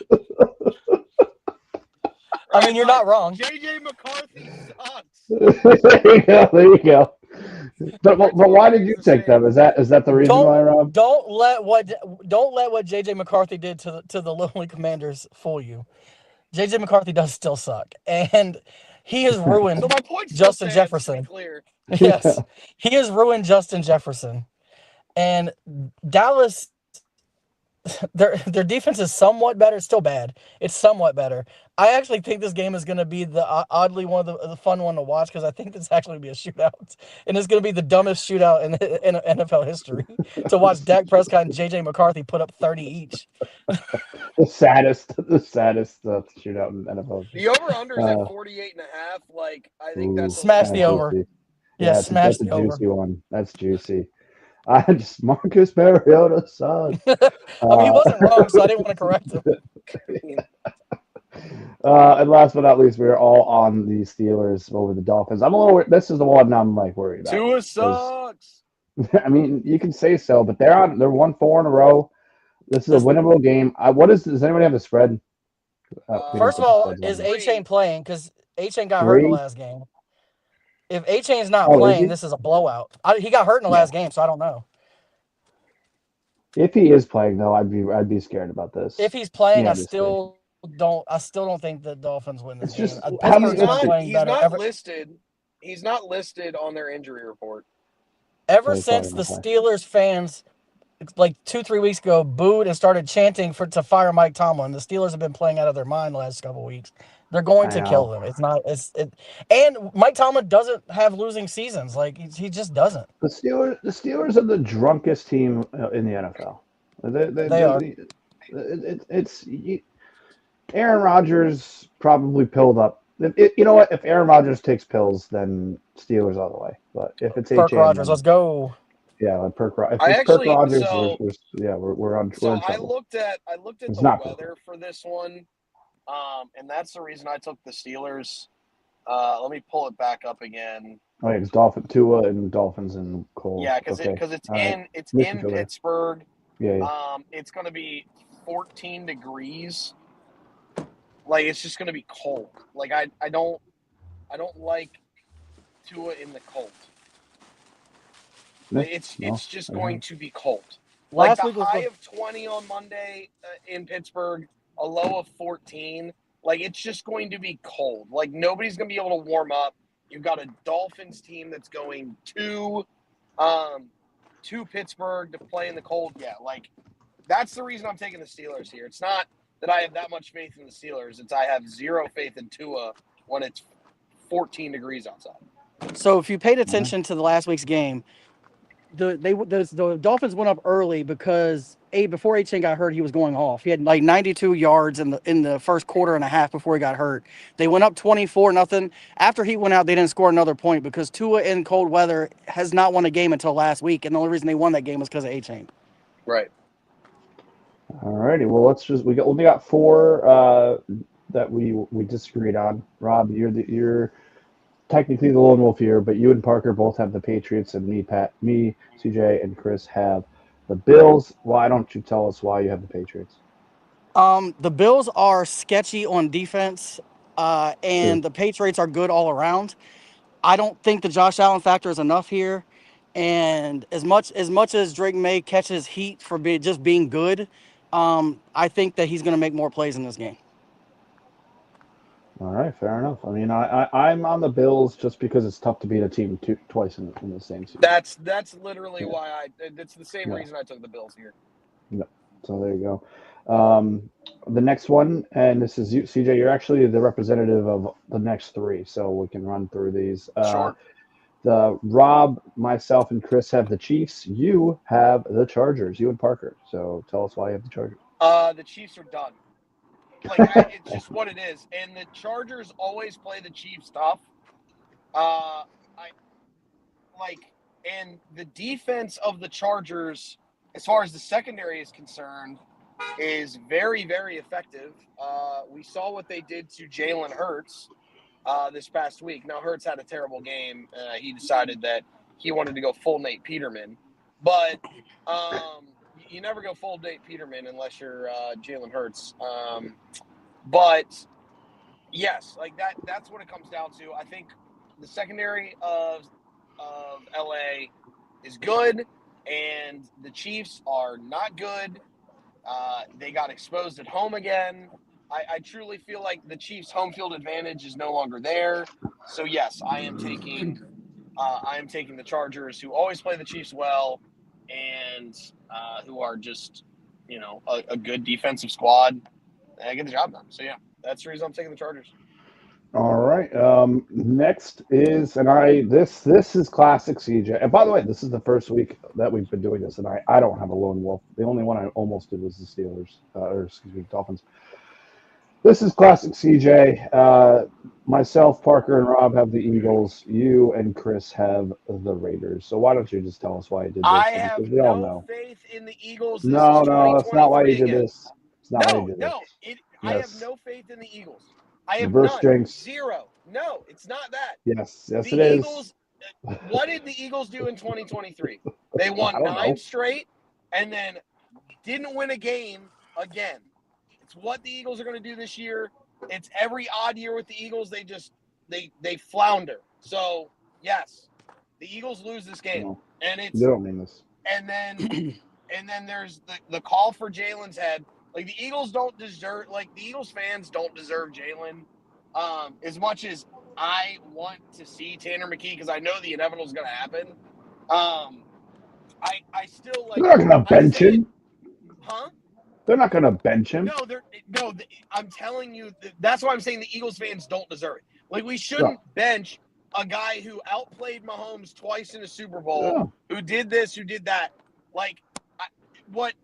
I mean, you're not wrong. JJ McCarthy sucks. There you go. But why did you the take same. them? Is that the reason why, Rob? Don't let what JJ McCarthy did to the lowly Commanders fool you. JJ McCarthy does still suck, and he has ruined So my point still Justin stands, to be Jefferson. clear. Yes, he has ruined Justin Jefferson, and Dallas. Their defense is somewhat better. It's still bad. It's somewhat better. I actually think this game is going to be the oddly one of the fun one to watch because I think this actually be a shootout, and it's going to be the dumbest shootout in NFL history to watch Dak Prescott and JJ McCarthy put up 30 each. The saddest shootout in NFL. The over-under is at Uh, 48.5. Like, I think Ooh, that's a Smash little the over. juicy. Yeah, Yeah, smash that's a the over. juicy one. That's juicy. I just Marcus Mariota sucks. I mean, he wasn't wrong, so I didn't want to correct him. And last but not least, we're all on the Steelers over the Dolphins. I'm a little. This is the one I'm like worried about. Tua sucks. I mean, you can say so, but they're 1-4 in a row. This is a winnable game. Does anybody have the spread? First of all, is A-Chain playing? Because A-Chain got hurt in the last game. If A-Chain's not playing, this is a blowout. He got hurt in the last game, so I don't know. If he is playing, though, I'd be scared about this. If he's playing, I still don't think the Dolphins win this game. He's not listed. He's not listed on their injury report. Ever since the Steelers fans, like 2-3 weeks ago, booed and started chanting to fire Mike Tomlin, the Steelers have been playing out of their mind the last couple of weeks. They're going to kill them. And Mike Tomlin doesn't have losing seasons. Like he just doesn't. The Steelers are the drunkest team in the NFL. They are. Aaron Rodgers probably pilled up. You know what? If Aaron Rodgers takes pills, then Steelers all the way. But if it's Kirk Rodgers, let's go. Yeah, like Kirk Rodgers. If it's Kirk Rodgers, we're on. So we're in trouble. I looked at the weather for this one, and that's the reason I took the Steelers. Let me pull it back up again. Oh yeah, it's Tua and Dolphins and Cole. Yeah, because it's in Pittsburgh. Yeah. It's going to be 14 degrees. Like, it's just going to be cold. Like, I don't like Tua in the cold. It's just going to be cold. Like the high of 20 on Monday in Pittsburgh, a low of 14. Like, it's just going to be cold. Like, nobody's going to be able to warm up. You've got a Dolphins team that's going to Pittsburgh to play in the cold. Yeah, like, that's the reason I'm taking the Steelers here. It's not that I have that much faith in the Steelers. It's I have zero faith in Tua when it's 14 degrees outside. So if you paid attention to the last week's game, the Dolphins went up early because before A-Chain got hurt, he was going off. He had like 92 yards in the first quarter and a half before he got hurt. They went up 24-0. After he went out, they didn't score another point because Tua in cold weather has not won a game until last week, and the only reason they won that game was because of A-Chain. Right. All righty. Well, we got four that we disagreed on. Rob, you're technically the lone wolf here, but you and Parker both have the Patriots, and me, CJ, and Chris have the Bills. Why don't you tell us why you have the Patriots? The Bills are sketchy on defense, and the Patriots are good all around. I don't think the Josh Allen factor is enough here, and as much as Drake May catches heat for just being good, I think that he's going to make more plays in this game. All right, fair enough. I mean, I'm on the Bills just because it's tough to beat a team twice in the same season. That's literally why it's the same reason I took the Bills here. Yeah. So there you go. The next one, and this is you, CJ. You're actually the representative of the next three, so we can run through these. Sure. Rob, myself, and Chris have the Chiefs. You have the Chargers. You and Parker. So tell us why you have the Chargers. The Chiefs are done. Like, it's just what it is. And the Chargers always play the Chiefs tough. And the defense of the Chargers, as far as the secondary is concerned, is very, very effective. We saw what they did to Jalen Hurts this past week. Now, Hurts had a terrible game. He decided that he wanted to go full Nate Peterman. But you never go full Nate Peterman unless you're Jalen Hurts. But yes, like that's what it comes down to. I think the secondary of of LA is good, and the Chiefs are not good. They got exposed at home again. I truly feel like the Chiefs' home field advantage is no longer there. So yes, I am taking the Chargers, who always play the Chiefs well, and who are just a good defensive squad. And get the job done. So yeah, that's the reason I'm taking the Chargers. All right. Next is, this is classic CJ. And by the way, this is the first week that we've been doing this, and I don't have a lone wolf. The only one I almost did was the Steelers, Dolphins. This is classic CJ. Myself, Parker, and Rob have the Eagles. You and Chris have the Raiders. So why don't you just tell us why you did this? I have Because we all no know. faith in the Eagles. This No, is no, that's not why you 2023 did again. this. It's not why you did No. this. I have Yes. no faith in the Eagles. I have Reverse none. jinx. Zero. No, it's not that. Yes, The it is. Eagles. What did the Eagles do in 2023? They won I don't 9 know. straight and then didn't win a game again. It's what the Eagles are going to do this year. It's every odd year with the Eagles. They flounder. So yes, the Eagles lose this game, No, and you don't mean this. and then there's the call for Jalen's head. Like the Eagles fans don't deserve Jalen as much as I want to see Tanner McKee, because I know the inevitable is going to happen. I still like. They're not going to bench him. Huh? They're not going to bench him. No. I'm telling you, that's why I'm saying the Eagles fans don't deserve it. Like we shouldn't bench a guy who outplayed Mahomes twice in a Super Bowl, who did this, who did that. Like, what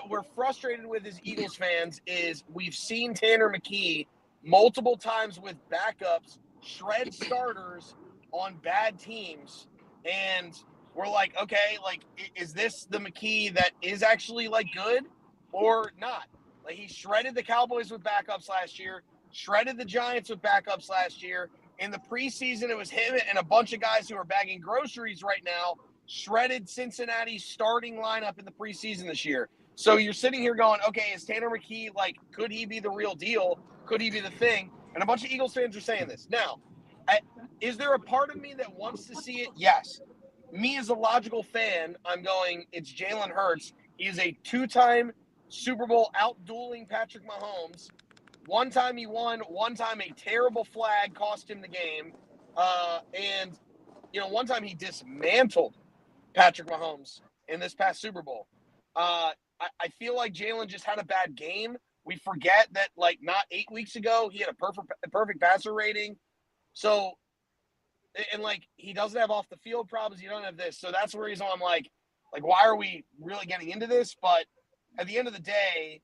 we're frustrated with as Eagles fans is we've seen Tanner McKee multiple times with backups shred starters on bad teams, and we're like, okay, like, is this the McKee that is actually like good or not? Like he shredded the Cowboys with backups last year, shredded the Giants with backups last year. In the preseason, it was him and a bunch of guys who are bagging groceries right now, shredded Cincinnati's starting lineup in the preseason this year. So you're sitting here going, okay, is Tanner McKee, like, could he be the real deal? Could he be the thing? And a bunch of Eagles fans are saying this. Now, is there a part of me that wants to see it? Yes. Me as a logical fan, I'm going, it's Jalen Hurts. He is a 2-time Super Bowl out-dueling Patrick Mahomes. One time he won, one time a terrible flag cost him the game. And, one time he dismantled Patrick Mahomes in this past Super Bowl. I feel like Jalen just had a bad game. We forget that, like, not 8 weeks ago, he had a perfect passer rating. So, and, like, he doesn't have off the field problems. He doesn't have this. So that's the reason I'm like, why are we really getting into this? But at the end of the day,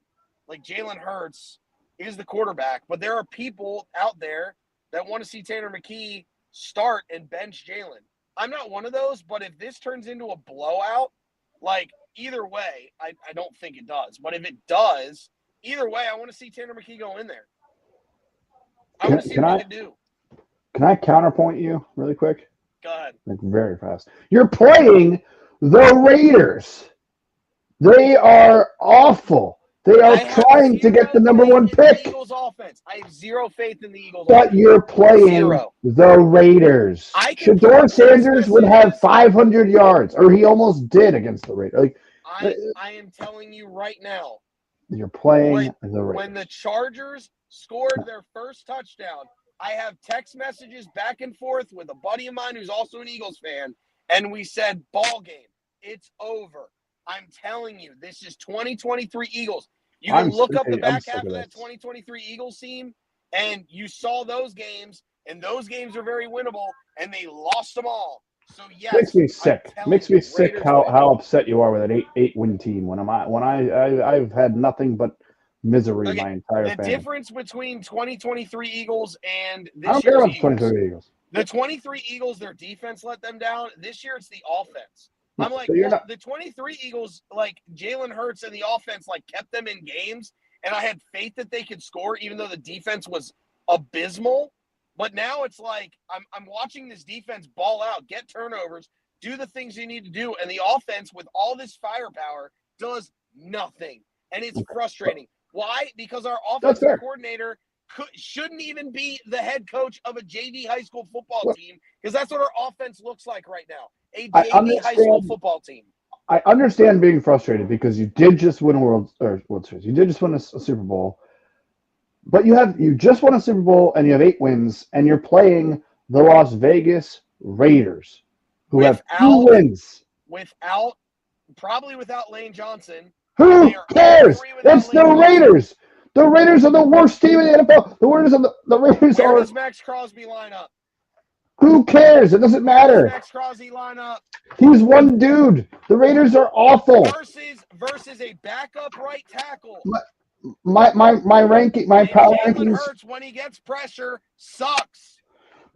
like, Jalen Hurts is the quarterback. But there are people out there that want to see Tanner McKee start and bench Jalen. I'm not one of those, but if this turns into a blowout, like, either way, I don't think it does. But if it does, either way, I want to see Tanner McKee go in there. I want to see what he can do. Can I counterpoint you really quick? Go ahead. Like very fast. You're playing the Raiders. They are awful. They are trying to get the number 1 pick. The Eagles offense. I have zero faith in the Eagles offense. But you're playing the Raiders. Shador Sanders would have 500 yards, or he almost did against the Raiders. Like, I am telling you right now. You're playing the Raiders. When the Chargers scored their first touchdown, I have text messages back and forth with a buddy of mine who's also an Eagles fan, and we said, ball game. It's over. I'm telling you, this is 2023 Eagles. You can look up the back half of that 2023 Eagles team, and you saw those games, and those games are very winnable, and they lost them all. So yes, makes me sick. Makes me sick how upset you are with an 8-win team when I've had nothing but misery my entire family. The difference between 2023 Eagles and this I don't care year's about the 23 Eagles. The 23 Eagles, their defense let them down. This year, it's the offense. I'm like, the 23 Eagles, like, Jalen Hurts and the offense, like, kept them in games, and I had faith that they could score, even though the defense was abysmal. But now it's like I'm watching this defense ball out, get turnovers, do the things you need to do, and the offense, with all this firepower, does nothing, and it's frustrating. Why? Because our offensive coordinator shouldn't even be the head coach of a JV high school football team, because that's what our offense looks like right now. A JV high school football team. I understand being frustrated because you did just win a World Series. You did just win a Super Bowl. But you just won a Super Bowl and you have 8 wins, and you're playing the Las Vegas Raiders, who have 2 wins. Probably without Lane Johnson. Who cares? It's the Raiders. The Raiders are the worst team in the NFL. The Raiders Where are. does Max Crosby line up? Who cares? It doesn't matter. Where does Max Crosby line up? He's one dude. The Raiders are awful. Versus a backup right tackle. My power rankings. Hurts when he gets pressure sucks.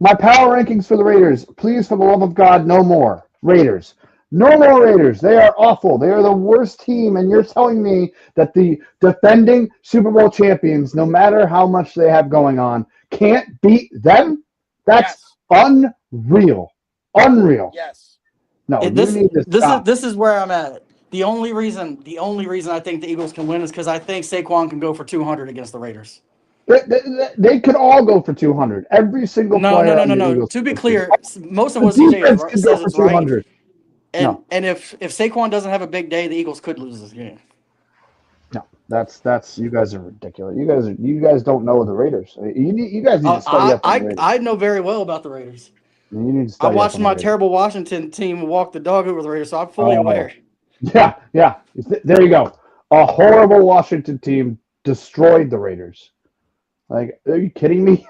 My power rankings for the Raiders. Please, for the love of God, no more Raiders. No more Raiders. They are awful. They are the worst team, and you're telling me that the defending Super Bowl champions, no matter how much they have going on, can't beat them? That's unreal. Unreal. Yes. No, this is where I'm at. The only reason I think the Eagles can win is because I think Saquon can go for 200 against the Raiders. They could all go for 200. Every single player. No. To be clear, most of what CJ says is right. And if Saquon doesn't have a big day, the Eagles could lose this game. No, that's you guys are ridiculous. You guys don't know the Raiders. You guys need to study up on the Raiders. I know very well about the Raiders. You need to study I watched my terrible Washington team walk the dog over the Raiders, so I'm fully aware. Yeah. There you go. A horrible Washington team destroyed the Raiders. Like, are you kidding me?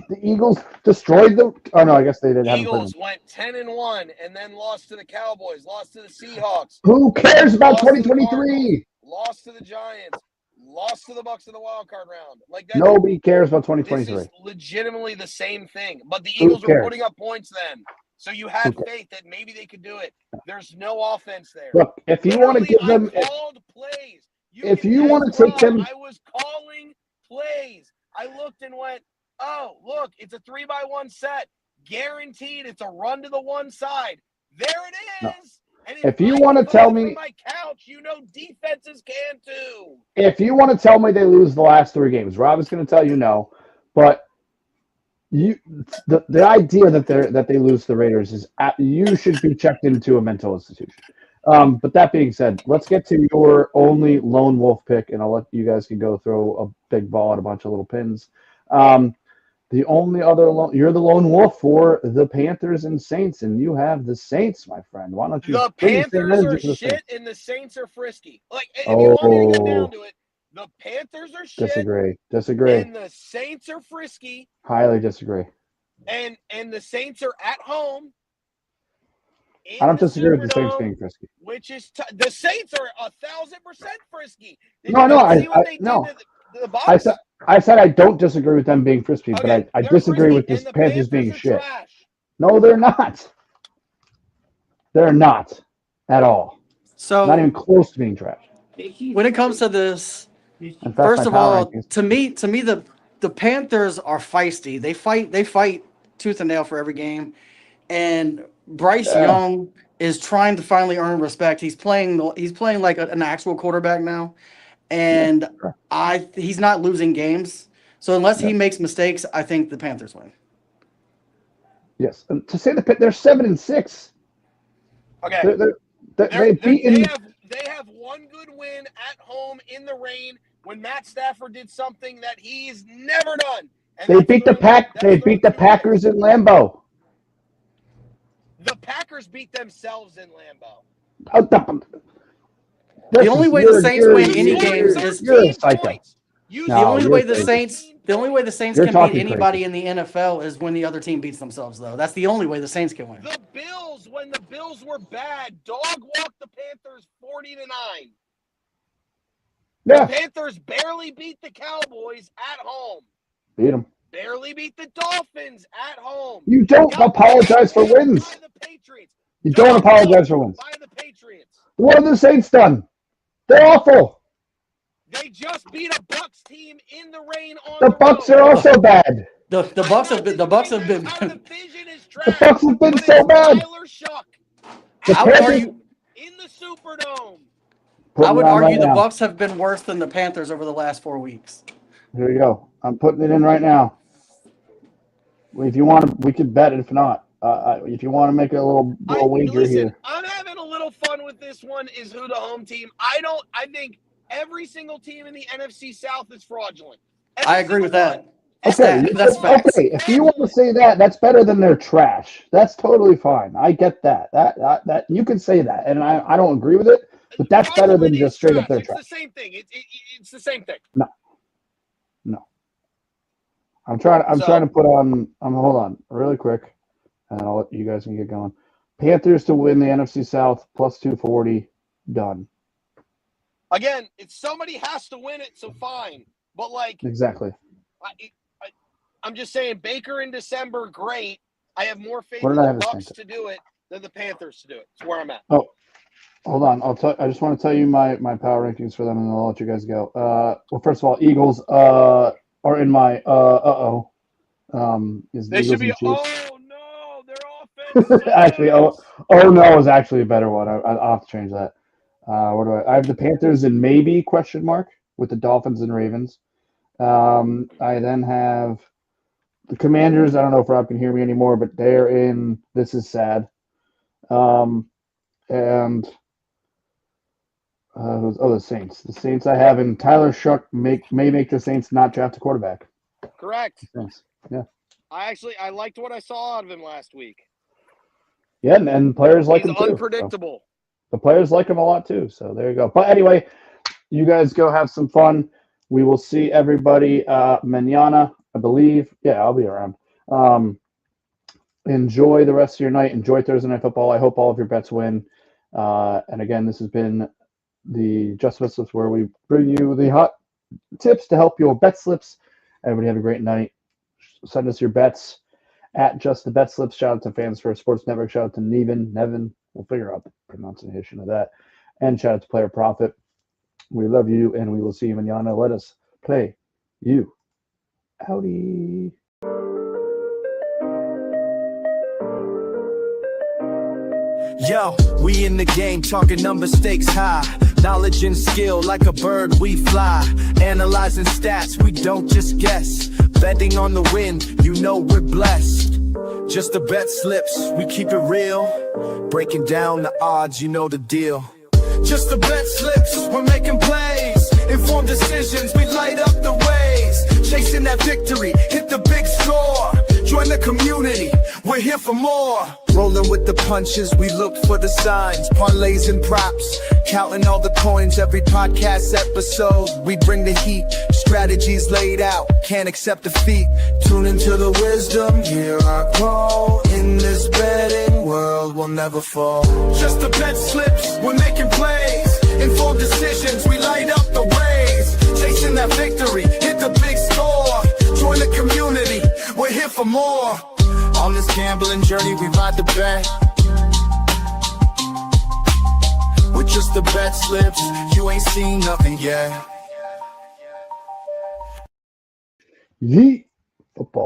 The Eagles destroyed them. Oh no, I guess they didn't. Eagles went 10-1 and then lost to the Cowboys, lost to the Seahawks. Who cares about 2023? Lost to the Giants, lost to the Bucs in the wild card round. Like that. Nobody cares about 2023. This is legitimately the same thing. But the Eagles were putting up points then. So you had faith that maybe they could do it. There's no offense there. Look, if you want to give them called plays. If you want to take them, I was calling plays. I looked and went, oh, look, it's a 3-by-1 set. Guaranteed it's a run to the one side. There it is. No. And if you want to tell me my couch, defenses can too. If you want to tell me they lose the last 3 games, Rob is going to tell you no. But the idea that they lose the Raiders is you should be checked into a mental institution. But that being said, let's get to your only lone wolf pick, and I'll let you guys can go throw a big ball at a bunch of little pins. The only other you're the lone wolf for the Panthers and Saints, and you have the Saints, my friend. Why don't you? The Panthers are shit, and the Saints are frisky. Like, if you want me to get down to it, the Panthers are shit. Disagree. And the Saints are frisky. Highly disagree. And the Saints are at home. I don't disagree with the Saints being frisky. Which is the Saints are 1,000% frisky. I said I don't disagree with them being frisky, but I disagree with the Panthers being shit. Trash. No, they're not. They're not at all. So not even close to being trash. When it comes to this, first of all, to me, the Panthers are feisty. They fight tooth and nail for every game, and Bryce Young is trying to finally earn respect. He's playing like an actual quarterback now, and he's not losing games. So unless he makes mistakes, I think the Panthers win. Yes, and to say they're 7-6. Okay, they have one good win at home in the rain when Matt Stafford did something that he's never done. And they beat the Packers in Lambeau. The Packers beat themselves in Lambeau. The only way the Saints win any games is the only way the Saints can beat anybody in the NFL is when the other team beats themselves, though. That's the only way the Saints can win. The Bills, when the Bills were bad, dog walked the Panthers 40-9. Yeah. The Panthers barely beat the Cowboys at home. Beat them. Barely beat the Dolphins at home. You don't apologize for wins. You don't apologize for wins. By the Patriots. What have the Saints done? They're awful. They just beat a Bucs team in the rain on the Bucs are also bad. The Bucs have been The Bucs have been so bad. In the Superdome. I would argue the Bucs have been worse than the Panthers over the last 4 weeks. Here you go. I'm putting it in right now. If you want to, we could bet it. If not, if you want to make a little wager Listen, here. I'm having a little fun with this one. Is who the home team? I think every single team in the NFC South is fraudulent. I agree with that. Okay, That's facts. okay. If you want to say that, that's better than their trash. That's totally fine. I get that. That you can say that, and I don't agree with it, but that's better than just straight up their trash. It's the same thing. It's the same thing. No. I'm trying to put on. Hold on, really quick, and I'll let you guys can get going. Panthers to win the NFC South plus 240. Done. Again, it's somebody has to win it, so fine. But like Exactly. I'm just saying, Baker in December, great. I have more faith What in did I the have to Bucks think? to do it than the Panthers to do it. That's where I'm at. Oh, hold on. I just want to tell you my power rankings for them, and then I'll let you guys go. Well, first of all, Eagles are in my is They Eagles should be. and Chiefs. Oh no, their offense. Actually, oh no is actually a better one. I'll have to change that. What do I have? The Panthers and maybe question mark with the Dolphins and Ravens. I then have the Commanders. I don't know if Rob can hear me anymore, but they're in. This is sad. And the Saints. The Saints I have in Tyler Shuck may make the Saints not draft a quarterback. Correct. Thanks. Yeah. I liked what I saw out of him last week. Yeah, and players like He's him too. unpredictable. So the players like him a lot too. So there you go. But anyway, you guys go have some fun. We will see everybody mañana, I believe. Yeah, I'll be around. Enjoy the rest of your night. Enjoy Thursday Night Football. I hope all of your bets win. And again, this has been the Just Betslips, where we bring you the hot tips to help your bet slips. Everybody have a great night. Send us your bets at Just the Betslips. Shout out to Fans First Sports Network. Shout out to Nevin. We'll figure out the pronunciation of that. And shout out to Player Profit. We love you, and we will see you mañana. Let us play you. Howdy. Yo, we in the game, talking number stakes high. Knowledge and skill, like a bird we fly. Analyzing stats, we don't just guess. Betting on the win, you know we're blessed. Just the bet slips, we keep it real. Breaking down the odds, you know the deal. Just the bet slips, we're making plays. Informed decisions, we light up the ways. Chasing that victory, hit the big score. Join the community, we're here for more. Rolling with the punches, we look for the signs. Parlays and props, counting all the coins. Every podcast episode, we bring the heat. Strategies laid out, can't accept defeat. Tune into the wisdom, hear our call. In this betting world, we'll never fall. Just the bet slips, we're making plays. Informed decisions, we light up the ways. Chasing that victory, hit the big score. Join the community, we're here for more. On this gambling journey, we ride the bet. With just the bet slips, you ain't seen nothing yet. Yeet. Football.